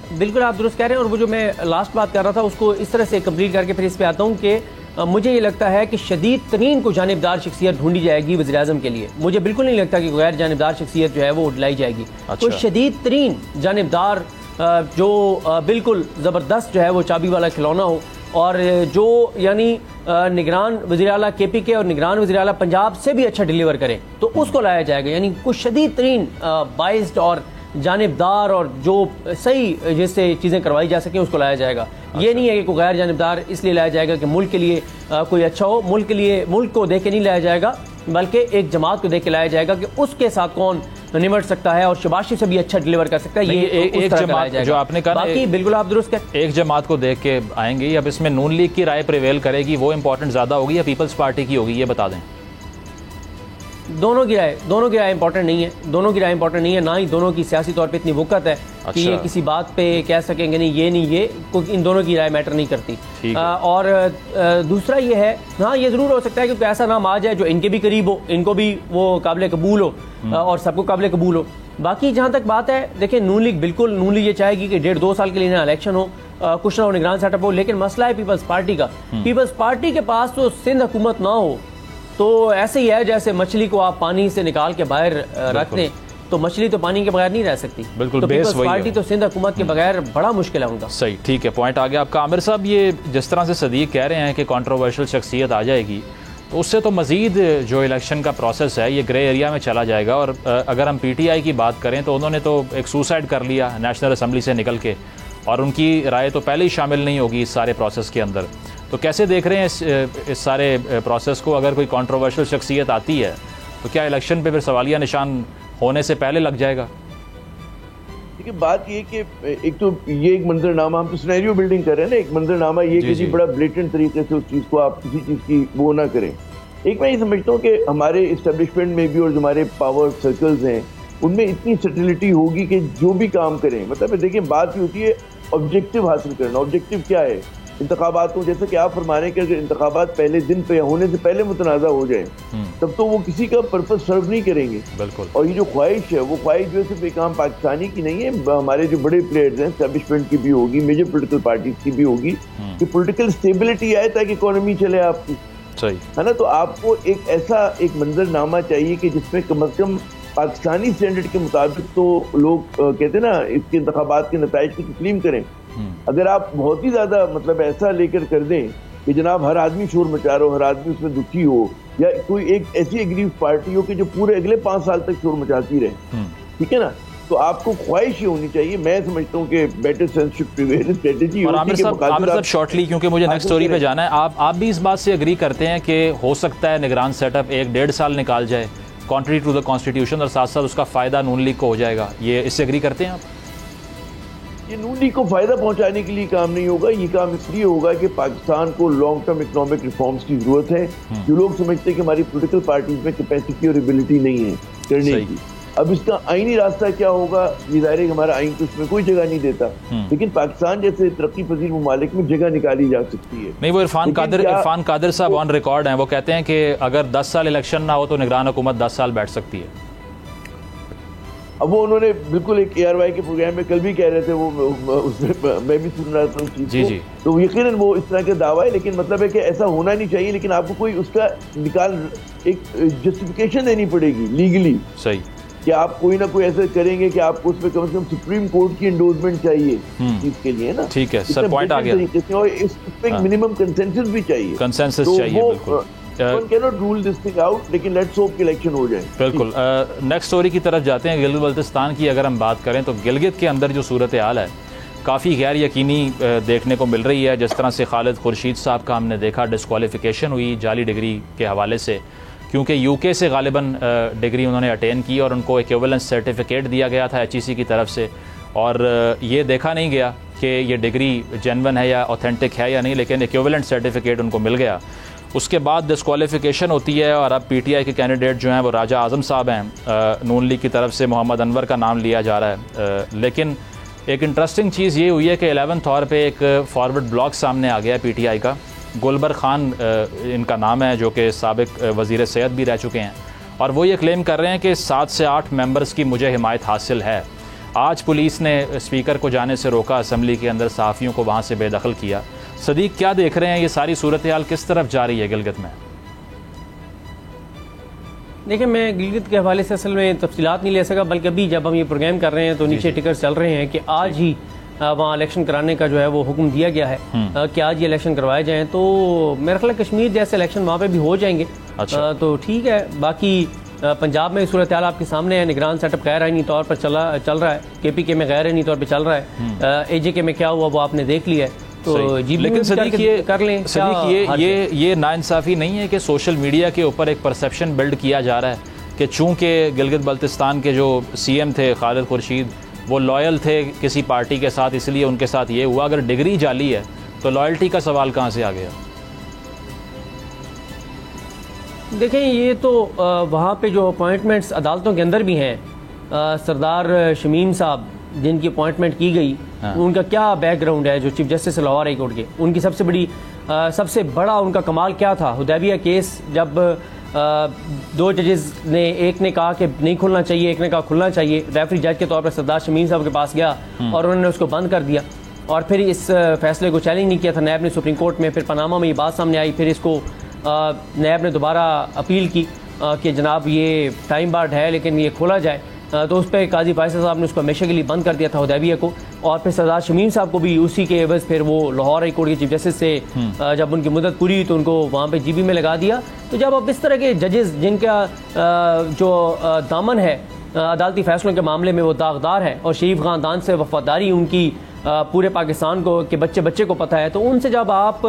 बिल्कुल आप दुरुस्त कह रहे हैं। और वो जो मैं लास्ट बात कर रहा था उसको इस तरह से कंप्लीट करके फिर इस पे आता हूँ कि मुझे ये लगता है कि शदीद तरीन को जानिबदार शख्सियत ढूंढी जाएगी वज़ीर-ए-आज़म के लिए। मुझे बिल्कुल नहीं लगता कि गैर जानिबदार शख्सियत जो है वो लाई जाएगी। तो शदीद तरीन जानिबदार जो बिल्कुल ज़बरदस्त जो है वो चाबी वाला खिलौना हो और जो यानी निगरान वज़ीर आला KPK और निगरान वज़ीर आला पंजाब से भी अच्छा डिलीवर करे, तो उसको लाया जाएगा। यानी कुछ शदीद तरीन बाइस्ड और जानिबदार और जो सही जिससे चीज़ें करवाई जा सकें उसको लाया जाएगा। ये नहीं है कि कोई गैर जानिबदार इसलिए लाया जाएगा कि मुल्क के लिए कोई अच्छा हो। मुल्क को देख के नहीं लाया जाएगा, बल्कि एक जमात को देख के लाया जाएगा कि उसके साथ कौन निमट सकता है और शबाशी से भी अच्छा डिलीवर कर सकता है। ये एक जमात जो आपने कहा, बाकी बिल्कुल आप दुरुस्त करें, एक जमात को देख के आएंगे। अब इसमें नून लीग की राय प्रिवेल करेगी, वो इंपॉर्टेंट ज़्यादा होगी या पीपल्स पार्टी की होगी, ये बता दें। दोनों की राय इंपॉर्टेंट नहीं है। दोनों की राय इंपॉर्टेंट नहीं है, ना ही दोनों की सियासी तौर पे इतनी वक़्त है कि ये किसी बात पे कह सकेंगे नहीं ये नहीं ये, इन दोनों की राय मैटर नहीं करती। और दूसरा ये है, हाँ ये ज़रूर हो सकता है कि ऐसा नाम आ जाए जो इनके भी करीब हो, इनको भी वो काबिल कबूल हो और सबको काबिल कबूल हो। बाकी जहाँ तक बात है, देखिए नून लीग ये चाहेगी कि 1.5-2 साल के लिए ना इलेक्शन हो, कुछ ना हो, निगरान सेटअप हो। लेकिन मसला है पीपल्स पार्टी का। पीपल्स पार्टी के पास तो सिंध हुकूमत ना हो तो ऐसे ही है जैसे मछली को आप पानी से निकाल के बाहर रख दें, तो मछली तो पानी के बगैर नहीं रह सकती। बिल्कुल, तो पीपल्स पार्टी तो सिंध हुकूमत के बगैर बड़ा मुश्किल है उनका। सही, ठीक है, पॉइंट आ गया आपका। आमिर साहब, ये जिस तरह से सदीक कह रहे हैं कि कंट्रोवर्शियल शख्सियत आ जाएगी, तो उससे तो मज़ीद जो इलेक्शन का प्रोसेस है ये ग्रे एरिया में चला जाएगा। और अगर हम PTI की बात करें तो उन्होंने तो एक सुसाइड कर लिया नेशनल असम्बली से निकल के, और उनकी राय तो पहले ही शामिल नहीं होगी इस सारे प्रोसेस के अंदर। तो कैसे देख रहे हैं इस सारे प्रोसेस को? अगर कोई कंट्रोवर्शियल शख्सियत आती है तो क्या इलेक्शन पे फिर सवालिया निशान होने से पहले लग जाएगा? देखिए बात ये कि एक तो ये एक मंजरनामा, हम तो सिनेरियो बिल्डिंग कर रहे हैं ना, एक मंजरनामा ये किसी बड़ा ब्लेटेंट तरीके से उस चीज़ को आप किसी चीज़ की वो ना करें। एक मैं ये समझता हूँ कि हमारे इस्टेब्लिशमेंट में भी और जो हमारे पावर सर्कल्स हैं उनमें इतनी सटिलिटी होगी कि जो भी काम करें, मतलब देखिए बात ये होती है ऑब्जेक्टिव हासिल करना। ऑब्जेक्टिव क्या है? इंतखाबात को, जैसे कि आप फरमा रहे हैं कि अगर इंतखाबात पहले दिन पे होने से पहले मुतनाज़ा हो जाए तब तो वो किसी का पर्पस सर्व नहीं करेंगे। बिल्कुल। और ये जो ख्वाहिश है वो ख्वाहिश जो है सिर्फ एक आम पाकिस्तानी की नहीं है, हमारे जो बड़े प्लेयर्स हैं एस्टेब्लिशमेंट की भी होगी, मेजर पोलिटिकल पार्टीज की भी होगी कि पोलिटिकल स्टेबिलिटी आए ताकि इकोनॉमी चले आपकी, सही है ना। तो आपको एक ऐसा एक मंजरनामा चाहिए कि जिसमें कम अज कम पाकिस्तानी स्टैंडर्ड के मुताबिक तो लोग कहते हैं ना इसके इंतखाबात के नताइज की तस्लीम करें। अगर आप बहुत ही ज्यादा मतलब ऐसा लेकर कर दें कि जनाब हर आदमी शोर मचा रहा हो, हर आदमी उसमें दुखी हो, या कोई एक ऐसी एग्रीव पार्टी हो कि जो पूरे अगले 5 साल तक शोर मचाती रहे, ठीक है ना, तो आपको ख्वाहिश ही होनी चाहिए। मैं समझता हूँ कि better sense should prevail strategy. और आमिर साहब शॉर्टली, क्योंकि मुझे नेक्स्ट स्टोरी पे जाना है, आप भी इस बात से एग्री करते हैं कि हो सकता है निगरान सेटअप 1-1.5 साल निकाल जाए कॉन्ट्री टू द कॉन्स्टिट्यूशन और साथ साथ उसका फायदा नून लीग को हो जाएगा, ये इससे एग्री करते हैं आप? ये नून लीग को फायदा पहुंचाने के लिए काम नहीं होगा, ये काम इसलिए होगा कि पाकिस्तान को लॉन्ग टर्म इकोनॉमिक रिफॉर्म्स की जरूरत है। जो लोग समझते हैं कि हमारी पॉलिटिकल पार्टीज में कैपेसिटी और एबिलिटी नहीं है करने की। अब इसका आईनी रास्ता क्या होगा, ये जाहिर है हमारा आइन तो उसमें कोई जगह नहीं देता, लेकिन पाकिस्तान जैसे तरक्की पजीर ममालिक में जगह निकाली जा सकती है। नहीं, वो इरफान कादिर साहब ऑन रिकॉर्ड हैं, वो कहते हैं कि अगर 10 साल इलेक्शन ना हो तो निगरान हुकूमत 10 साल बैठ सकती है। अब वो उन्होंने बिल्कुल एक ARY के प्रोग्राम में कल भी कह रहे थे, वो उसमें मैं भी सुन रहा था उस चीज़ को, तो यकीनन वो इस तरह का दावा है, लेकिन मतलब है कि ऐसा होना नहीं चाहिए। लेकिन आपको कोई उसका एक जस्टिफिकेशन देनी पड़ेगी लीगली, सही, कि आप कोई ना कोई ऐसा करेंगे कि आपको उसमें कम से कम सुप्रीम कोर्ट की एंडोर्समेंट चाहिए चीज के लिए ना। ठीक है सर, पॉइंट आ गया। और इस पे एक मिनिमम कंसेंसस भी चाहिए, कंसेंसस चाहिए, बिल्कुल। रूल दिस थिंग आउट, लेकिन लेट्स होप कि इलेक्शन हो जाए। बिल्कुल। नेक्स्ट स्टोरी की तरफ जाते हैं। गिलगित बल्तिस्तान की अगर हम बात करें तो गिलगित के अंदर जो सूरत हाल है काफ़ी गैर यकीनी देखने को मिल रही है। जिस तरह से खालिद खुर्शीद साहब का हमने देखा डिस्क्वालिफिकेशन हुई जाली डिग्री के हवाले से, क्योंकि यूके से गालिबन डिग्री उन्होंने अटेन की और उनको इक्विवेलेंस सर्टिफिकेट दिया गया था HEC की तरफ से, और ये देखा नहीं गया कि ये डिग्री जेन्युइन है या ऑथेंटिक है या नहीं, लेकिन इक्विवेलेंट सर्टिफिकेट उनको मिल गया। उसके बाद डिस्क्वालिफिकेशन होती है और अब PTI के कैंडिडेट जो हैं वो राजा आज़म साहब हैं। नून लीग की तरफ से मोहम्मद अनवर का नाम लिया जा रहा है, लेकिन एक इंटरेस्टिंग चीज़ ये हुई है कि 11th आवर पे एक फॉरवर्ड ब्लॉग सामने आ गया PTI का। गुलबर खान इनका नाम है, जो कि साबिक वज़ीर सेहत भी रह चुके हैं, और वो ये क्लेम कर रहे हैं कि 7 से 8 मेंबर्स की मुझे हिमायत हासिल है। आज पुलिस ने स्पीकर को जाने से रोका, असम्बली के अंदर सहाफ़ियों को वहाँ से बेदखल किया। सदीक, क्या देख रहे हैं, ये सारी सूरत हाल किस तरफ जा रही है गिलगित में? देखिए, मैं गिलगित के हवाले से असल में तफसीलात नहीं ले सका, बल्कि अभी जब हम ये प्रोग्राम कर रहे हैं तो नीचे टिकर्स चल रहे हैं कि आज ही वहाँ इलेक्शन कराने का जो है वो हुक्म दिया गया है कि आज ये इलेक्शन करवाए जाएं। तो मेरा ख्याल कश्मीर जैसे इलेक्शन वहाँ पे भी हो जाएंगे। अच्छा। तो ठीक है। बाकी पंजाब में सूरत हाल आपके सामने है। निगरान सेटअप गैर आईनी तौर पर चल रहा है, KPK में गैर आईनी तौर पर चल रहा है, AJK में क्या हुआ वो आपने देख लिया है। तो जी, लेकिन सदीक ये कर लें, सदीक ये नाइंसाफ़ी नहीं है कि सोशल मीडिया के ऊपर एक परसेप्शन बिल्ड किया जा रहा है कि चूँकि गिलगित बल्तिस्तान के जो CM थे खालिद खुर्शीद वो लॉयल थे किसी पार्टी के साथ, इसलिए उनके साथ ये हुआ। अगर डिग्री जाली है तो लॉयल्टी का सवाल कहाँ से आ गया? देखें, ये तो वहाँ पे जो अपॉइंटमेंट्स अदालतों के अंदर भी हैं, सरदार शमीम साहब जिनकी अपॉइंटमेंट की गई, उनका क्या बैकग्राउंड है, जो chief justice Lahore high court के, उनकी सबसे बड़ा उनका कमाल क्या था? हुदैबिया केस जब 2 जजेस ने, एक ने कहा कि नहीं खुलना चाहिए, एक ने कहा खुलना चाहिए, रेफरी जज के तौर पर सरदार शमीम साहब के पास गया और उन्होंने उसको बंद कर दिया, और फिर इस फैसले को चैलेंज नहीं किया था नैब ने सुप्रीम कोर्ट में। फिर पनामा में ये बात सामने आई, फिर इसको नैब ने दोबारा अपील की कि जनाब ये टाइम बार्ड है लेकिन ये खोला जाए, तो उस पर काजी फैसल साहब ने उसको हमेशा के लिए बंद कर दिया था हुदैबिया को। और फिर सरदार शमीम साहब को भी उसी के एवज फिर वो लाहौर हाई कोर्ट के चीफ जस्टिस से जब उनकी मुद्दत पूरी हुई तो उनको वहाँ पे GB में लगा दिया। तो जब अब इस तरह के जजेस जिनका जो दामन है अदालती फैसलों के मामले में वो दागदार है और शरीफ ख़ानदान से वफादारी उनकी पूरे पाकिस्तान को के बच्चे को पता है, तो उनसे जब आप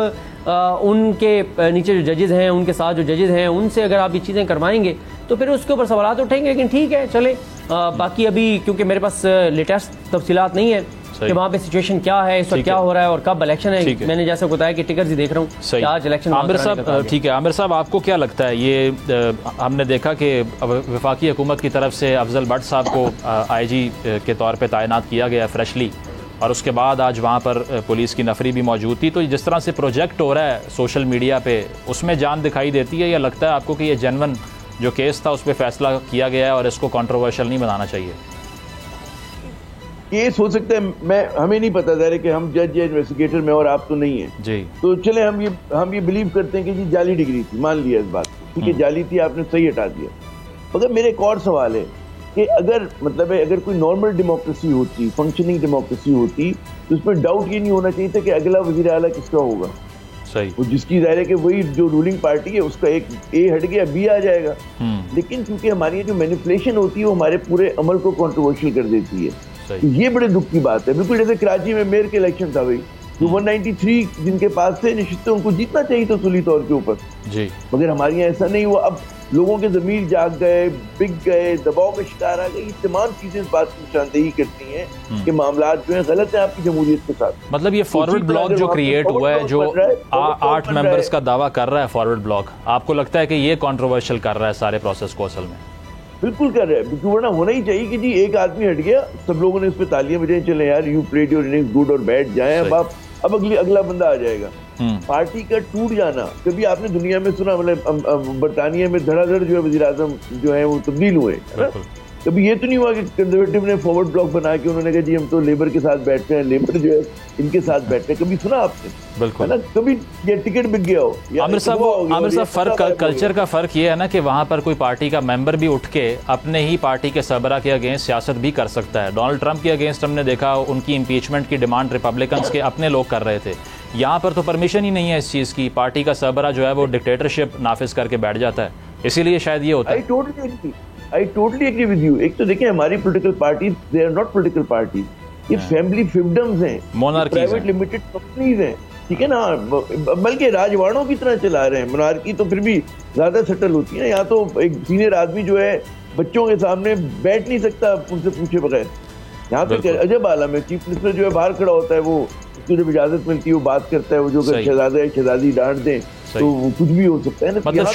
उनके नीचे जो जजेस हैं, उनके साथ जो जजेस हैं, उनसे अगर आप ये चीज़ें करवाएंगे तो फिर उसके ऊपर सवाल उठेंगे। लेकिन ठीक है, चले, बाकी अभी क्योंकि मेरे पास लेटेस्ट तफसीलात नहीं है कि वहाँ पे सिचुएशन क्या है, इस वक्त क्या हो रहा है और कब इलेक्शन है। मैंने जैसे बताया कि टिकट ही देख रहा हूँ आज इलेक्शन। आमिर साहब, ठीक है, आमिर साहब आपको क्या लगता है, ये हमने देखा कि वफाकी हुकूमत की तरफ से अफजल भट्ट साहब को IG के तौर पर तैनात किया गया फ्रेशली, और उसके बाद आज वहाँ पर पुलिस की नफरी भी मौजूद थी, तो जिस तरह से प्रोजेक्ट हो रहा है सोशल मीडिया पे, उसमें जान दिखाई देती है, या लगता है आपको कि ये जेन्युइन जो केस था उस पर फैसला किया गया है और इसको कंट्रोवर्शियल नहीं बनाना चाहिए? केस हो सकता है, हमें नहीं पता था कि हम जज या इन्वेस्टिगेटर में और आप तो नहीं है जी, तो चले हम ये बिलीव करते हैं कि जी जाली डिग्री थी, मान लिया इस बात, ठीक है जाली थी, आपने सही हटा दिया। मगर मेरे एक और सवाल है कि अगर मतलब है अगर कोई नॉर्मल डेमोक्रेसी होती, फंक्शनिंग डेमोक्रेसी होती, तो उसमें डाउट ये नहीं होना चाहिए था कि अगला वजीर आला किसका होगा। सही, वो जिसकी जाहिर है कि वही जो रूलिंग पार्टी है उसका एक ए हट गया बी आ जाएगा। लेकिन क्योंकि हमारी जो मैनिपुलेशन होती है वो हमारे पूरे अमल को कंट्रोवर्शियल कर देती है, तो ये बड़े दुख की बात है। बिल्कुल जैसे कराची में मेयर के इलेक्शन था, भाई जो 193 जिनके पास थे निश्चित उनको जीतना चाहिए तो सुली तौर के ऊपर जी, मगर हमारे यहाँ ऐसा नहीं हुआ। अब लोगों के ज़मीर जाग गए, बिक गए, दबाव का शिकार आ गए, ये तमाम चीजें इस बात की निशानदेही करती हैं कि मामला जो है गलत है आपकी जमहूरियत के साथ। मतलब ये फॉरवर्ड ब्लॉक जो क्रिएट हुआ है, जो 8 मेंबर्स का दावा कर रहा है फॉरवर्ड ब्लॉक, आपको लगता है कि ये कंट्रोवर्शियल कर रहा है सारे प्रोसेस को? असल में बिल्कुल कर रहे हैं, वरना होना ही चाहिए कि जी एक आदमी हट गया, सब लोगों ने उस पर तालियां बजाई, चले यार you played your innings good और बैठ जाए, अब अगला बंदा आ जाएगा। पार्टी का टूट जाना, कभी आपने दुनिया में सुना, मतलब बरतानिया में धड़ाधड़ जो है वज़ीर आज़म जो है वो तब्दील हुए, कभी ये तो नहीं हुआ कि कंजर्वेटिव ने फॉरवर्ड ब्लॉक बना के उन्होंने कहा जी हम तो लेबर के साथ बैठते हैं, लेबर जो है इनके साथ बैठते हैं, कभी सुना आपने? बिल्कुल है ना, कभी ये टिकट बिक गया हो। आमिर साहब फर्क कल्चर का फर्क ये है ना कि वहाँ पर कोई पार्टी का मेंबर भी उठ के अपने ही पार्टी के सरबरा के अगेंस्ट सियासत भी कर सकता है। डोनाल्ड ट्रंप के अगेंस्ट हमने देखा उनकी इम्पीचमेंट की डिमांड रिपब्लिकन्स के अपने लोग कर रहे थे, यहाँ पर तो परमिशन ही नहीं है इस चीज़ की, पार्टी का सरबरा जो है वो डिक्टेटरशिप नाफिज करके बैठ जाता है, इसीलिए शायद ये होता है। I totally agree with you। एक तो देखिए हमारी political party, they are not political party, ये फैमिली फिफ्डम्स हैं, प्राइवेट लिमिटेड कंपनीज हैं, ठीक है ना, बल्कि राजवाड़ों की तरह चला रहे हैं। मोनार्की तो फिर भी ज्यादा सेटल होती है ना, यहाँ तो एक सीनियर आदमी जो है बच्चों के सामने बैठ नहीं सकता उनसे पूछे बगैर। यहाँ पे अजब आलम है, चीफ मिनिस्टर जो है बाहर खड़ा होता है, वो उसको जब इजाजत मिलती है वो बात करता है, वो जो शहजादा है शहजादी डांट दें तो कुछ भी हो सकता है ना। मतलब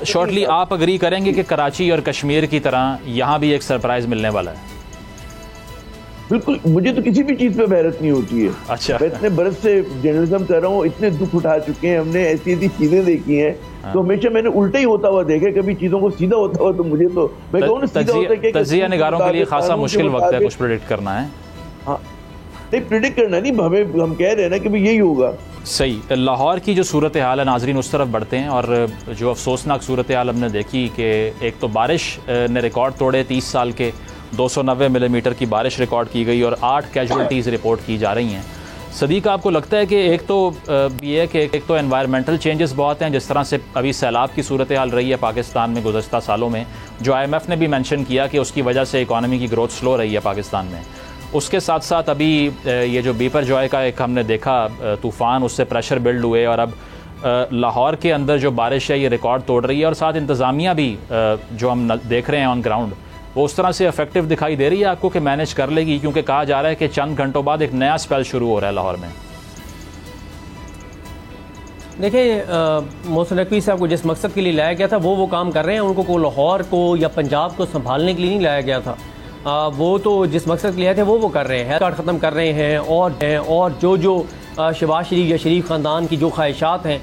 शॉर्टली आप अग्री करेंगे कि कराची और कश्मीर की तरह यहाँ भी एक सरप्राइज मिलने वाला है? बिल्कुल, मुझे तो किसी भी चीज पे हैरत नहीं होती है। अच्छा, मैं इतने बरस से जर्नलिज्म कर रहा हूँ, इतने दुख उठा चुके हैं हमने, ऐसी ऐसी चीजें देखी हैं, तो हमेशा मैंने उल्टा ही होता हुआ देखा, कभी चीजों को सीधा होता हुआ, तो मुझे तो मैं कहूँ सीधा होता है, तजिया निगारों के लिए खासा मुश्किल वक्त है कुछ प्रेडिक्ट करना है। हाँ नहीं, प्रेडिक्ट करना नहीं, हमें हम कह रहे हैं ना कि भाई यही होगा। सही। लाहौर की जो सूरत हाल है, नाजरीन उस तरफ बढ़ते हैं, और जो अफसोसनाक सूरत हाल हमने देखी कि एक तो बारिश ने रिकॉर्ड तोड़े, 30 साल के 290 मिलीमीटर की बारिश रिकॉर्ड की गई और 8 कैजुअल्टीज़ रिपोर्ट की जा रही हैं। सदीक, आपको लगता है कि एक तो ये है कि एक तो एनवायरमेंटल चेंजेस बहुत हैं, जिस तरह से अभी सैलाब की सूरत हाल रही है पाकिस्तान में गुज़श्ता सालों में, जो IMF ने भी मेंशन किया कि उसकी वजह से इकॉनमी की ग्रोथ स्लो रही है पाकिस्तान में। उसके साथ साथ अभी ये जो बीपर जॉय का एक हमने देखा तूफ़ान, उससे प्रेशर बिल्ड हुए, और अब लाहौर के अंदर जो बारिश है ये रिकॉर्ड तोड़ रही है, और साथ इंतज़ामिया भी जो हम देख रहे हैं ऑन ग्राउंड वो उस तरह से इफेक्टिव दिखाई दे रही है आपको कि मैनेज कर लेगी, क्योंकि कहा जा रहा है कि चंद घंटों बाद एक नया स्पेल शुरू हो रहा है लाहौर में। देखिए, मोहसिन नकवी साहब को जिस मकसद के लिए लाया गया था वो काम कर रहे हैं, उनको लाहौर को या पंजाब को संभालने के लिए नहीं लाया गया था। वो तो जिस मकसद के लिए थे वो कर रहे हैं, हेल्थ कार्ड ख़त्म कर रहे हैं, और जो शहबाज शरीफ या शरीफ ख़ानदान की जो ख्वाहिशात हैं,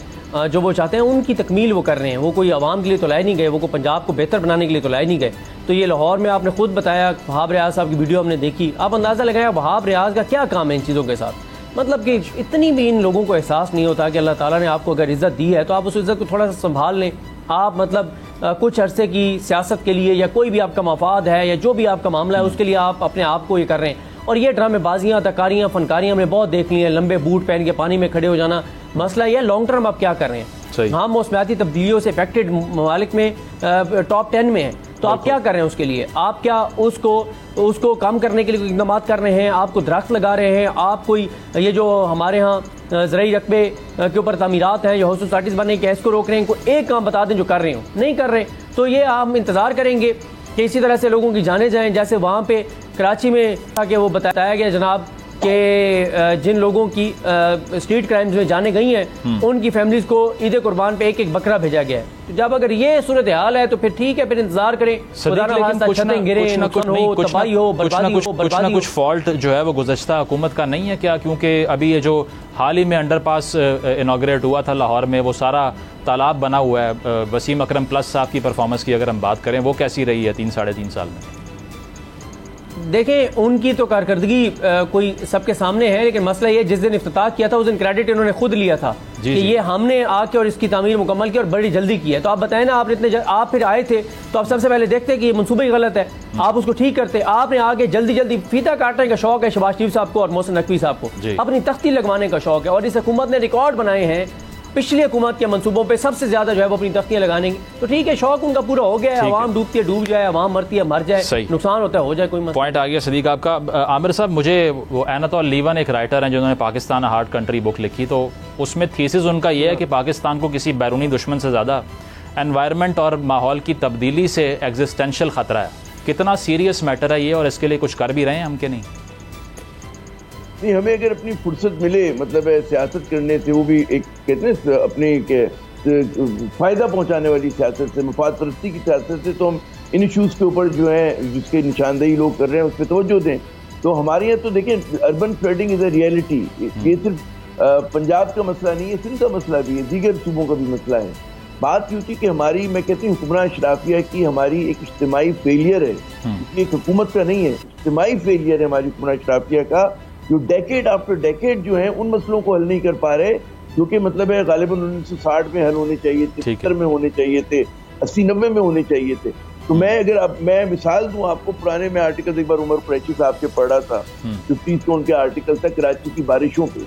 जो वो चाहते हैं उनकी तकमील वो कर रहे हैं। वो कोई आवाम के लिए तो लाए नहीं गए, वो कोई पंजाब को बेहतर बनाने के लिए तो लाए नहीं गए। तो ये लाहौर में आपने खुद बताया, वहाब रियाज साहब की वीडियो हमने देखी, आप अंदाज़ा लगाया वहाब रियाज का क्या काम है इन चीज़ों के साथ। मतलब कि इतनी भी इन लोगों को एहसास नहीं होता कि अल्लाह ताला ने आपको अगर इज़्ज़त दी है तो आप उस इज़्ज़त को थोड़ा सा संभाल लें। आप मतलब कुछ अरसे की सियासत के लिए या कोई भी आपका मफाद है या जो भी आपका मामला है उसके लिए आप अपने आप को ये कर रहे हैं। और ये ड्रामेबाजियाँ, अदाकारियाँ, फनकारियाँ हमने बहुत देख ली हैं, लंबे बूट पहन के पानी में खड़े हो जाना। मसला यह लॉन्ग टर्म आप क्या कर रहे हैं। हाँ, मौसमियाती तब्दीलियों से अफेक्टेड ममालिक में टॉप 10 में है, तो आप क्या कर रहे हैं उसके लिए? आप क्या उसको कम करने के लिए इक़दाम कर रहे हैं? आप कोई दरख्त लगा रहे हैं? आप कोई ये जो हमारे यहाँ ज़राई रकबे के ऊपर तामीरात हैं, जो हाउस सोसाइटीज़ बनने के इसको रोक रहे हैं, कोई एक काम बता दें जो कर रहे हो, नहीं कर रहे। तो ये हम इंतज़ार करेंगे कि इसी तरह से लोगों की जाने जाएं। जैसे वहाँ पे कराची में कि वो बताया गया जनाब कि जिन लोगों की स्ट्रीट क्राइम्स में जाने गई हैं उनकी फैमिलीज को ईद कुर्बान पे एक एक बकरा भेजा गया है। तो जब अगर ये सूरत हाल है तो फिर ठीक है, फिर इंतजार करें। कुछ ना कुछ फॉल्ट जो है वो गुज़श्ता हुकूमत का नहीं है क्या? क्योंकि अभी ये जो हाल ही में अंडरपास इनॉग्रेट हुआ था लाहौर में, वो सारा तालाब बना हुआ है। वसीम अकरम प्लस साहब की परफॉर्मेंस की अगर हम बात करें, वो कैसी रही है 3-3.5 साल में? देखें, उनकी तो कारकर्दगी कोई सबके सामने है, लेकिन मसला ये जिस दिन इफ्तिताह किया था उस दिन क्रेडिट इन्होंने खुद लिया था कि ये हमने आके और इसकी तामीर मुकम्मल की और बड़ी जल्दी की है। तो आप बताएं ना, आपने आप फिर आए थे तो आप सबसे पहले देखते कि ये मनसूबा ही गलत है, आप उसको ठीक करते। आपने आगे जल्दी जल्दी फीता काटने का शौक है शहबाज शरीफ साहब को और मोहसिन नकवी साहब को, अपनी तख्ती लगवाने का शौक है। और इस हुकूमत ने रिकॉर्ड बनाए हैं पिछली हुकूमत के मंसूबों पे सबसे ज्यादा जो है वो अपनी तख्तियां लगाने की। तो ठीक है, शौक उनका पूरा हो गया है। आवाम डूबती है डूब जाए, आवाम मरती है मर जाए, नुकसान होता है हो जाए, कोई पॉइंट आ गया सदीक आपका। आमिर साहब, मुझे वो एनातोल लीवन एक राइटर हैं जिन्होंने पाकिस्तान हार्ड कंट्री बुक लिखी, तो उसमें थीसिस उनका ये है कि पाकिस्तान को किसी बैरूनी दुश्मन से ज़्यादा एनवायरनमेंट और माहौल की तब्दीली से एग्जिस्टेंशियल ख़तरा है। कितना सीरियस मैटर है ये, और इसके लिए कुछ कर भी रहे हैं हम कि नहीं? नहीं, हमें अगर अपनी फुर्सत मिले, मतलब सियासत करने से, वो भी एक कहते हैं अपने फ़ायदा पहुंचाने वाली सियासत से, मफाद परस्ती की सियासत से, तो हम इन इशूज़ के ऊपर जो है जिसके निशानदेही लोग कर रहे हैं उस पर तवज्जो दें। तो हमारे यहाँ तो देखें, urban flooding is a reality. ये सिर्फ पंजाब का मसला नहीं है, सिंध का मसला भी है, दीगर सूबों का भी मसला है। बात यूँ थी कि हमारी, मैं कहती हूँ हुक्मरान अशराफिया की हमारी एक इज्तिमाई फेलियर है, इसलिए हुकूमत का नहीं है, इज्तिमाई फेलियर है हमारी हुक्मरान अशराफिया का, जो डेकेड आफ्टर डेकेड जो है उन मसलों को हल नहीं कर पा रहे, जो कि मतलब है गालिबन 1960 में हल होने चाहिए थे, 70 में होने चाहिए थे, 80-90 में होने चाहिए थे। तो मैं अगर अब मैं मिसाल दूं आपको, पुराने में आर्टिकल एक बार उमर कुरैशी साहब के पढ़ा था, 50 टोन के आर्टिकल था कराची की बारिशों पे।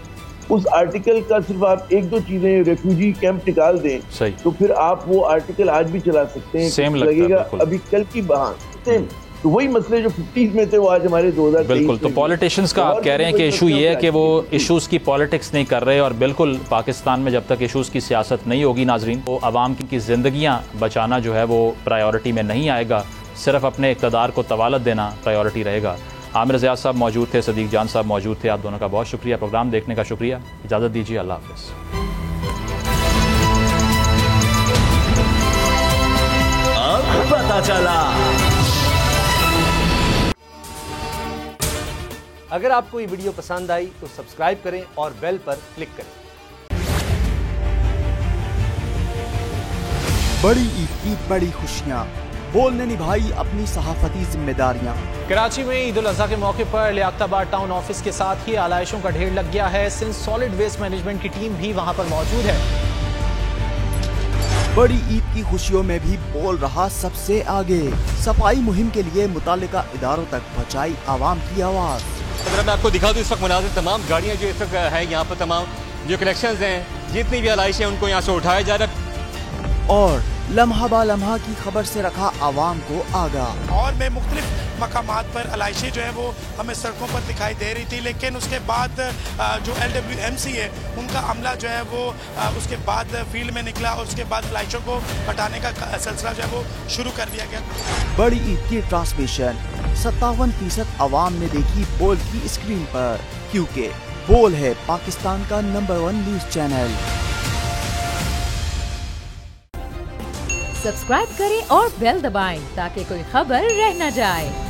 उस आर्टिकल का सिर्फ आप 1-2 चीजें, रेफ्यूजी कैंप निकाल दें तो फिर आप वो आर्टिकल आज भी चला सकते हैं, लगेगा अभी कल की बहार। तो वही मसले जो 50s में थे वो आज हमारे 2023 बिल्कुल। तो पॉलिटिशियंस का आप कह रहे हैं कि इशू ये है कि वो इशूज़ की पॉलिटिक्स नहीं कर रहे, और बिल्कुल पाकिस्तान में जब तक इशूज़ की सियासत नहीं होगी नाजरीन, तो आवाम की ज़िंदगियाँ बचाना जो है वो प्रायोरिटी में नहीं आएगा, सिर्फ अपने इक़्तिदार को तवालत देना प्रायोरिटी रहेगा। आमिर ज़ियाद साहब मौजूद थे, सदीक जान साहब मौजूद थे, आप दोनों का बहुत शुक्रिया, प्रोग्राम देखने का शुक्रिया। इजाज़त दीजिए, अल्लाह हाफ़िज़। अब पता चला। अगर आपको ये वीडियो पसंद आई तो सब्सक्राइब करें और बेल पर क्लिक करें। बड़ी ईद की बड़ी खुशियां, बोल ने निभाई अपनी सहाफती जिम्मेदारियां। कराची में ईद उल अज़हा के मौके पर लियाकताबाद टाउन ऑफिस के साथ ही आलाइशों का ढेर लग गया है। सिंध सॉलिड वेस्ट मैनेजमेंट की टीम भी वहां पर मौजूद है। बड़ी ईद की खुशियों में भी बोल रहा सबसे आगे, सफाई मुहिम के लिए मुतालिका इदारों तक पहुंचाई आवाम की आवाज। अगर मैं आपको दिखा दूं इस वक्त मुनाज़िर तमाम गाड़ियां जो इस वक्त है यहाँ पर, तमाम जो कलेक्शंस हैं, जितनी भी आलाइश है उनको यहाँ से उठाया जा रहा है, और लम्हा बा लम्हा की खबर से रखा आवाम को आगाह। और में मुख्तलिफ मकामात पर आलाइशें जो है वो हमें सड़कों पर दिखाई दे रही थी, लेकिन उसके बाद जो LWMC है उनका अमला जो है वो उसके बाद फील्ड में निकला और उसके बाद आलाइशों को हटाने का सिलसिला जो है वो शुरू कर दिया गया। बड़ी ईद की ट्रांसमिशन 57% आवाम ने देखी बोल की स्क्रीन पर, क्योंकि बोल है पाकिस्तान का नंबर 1 न्यूज चैनल। सब्सक्राइब करें और बेल दबाएं ताकि कोई खबर रह न जाए।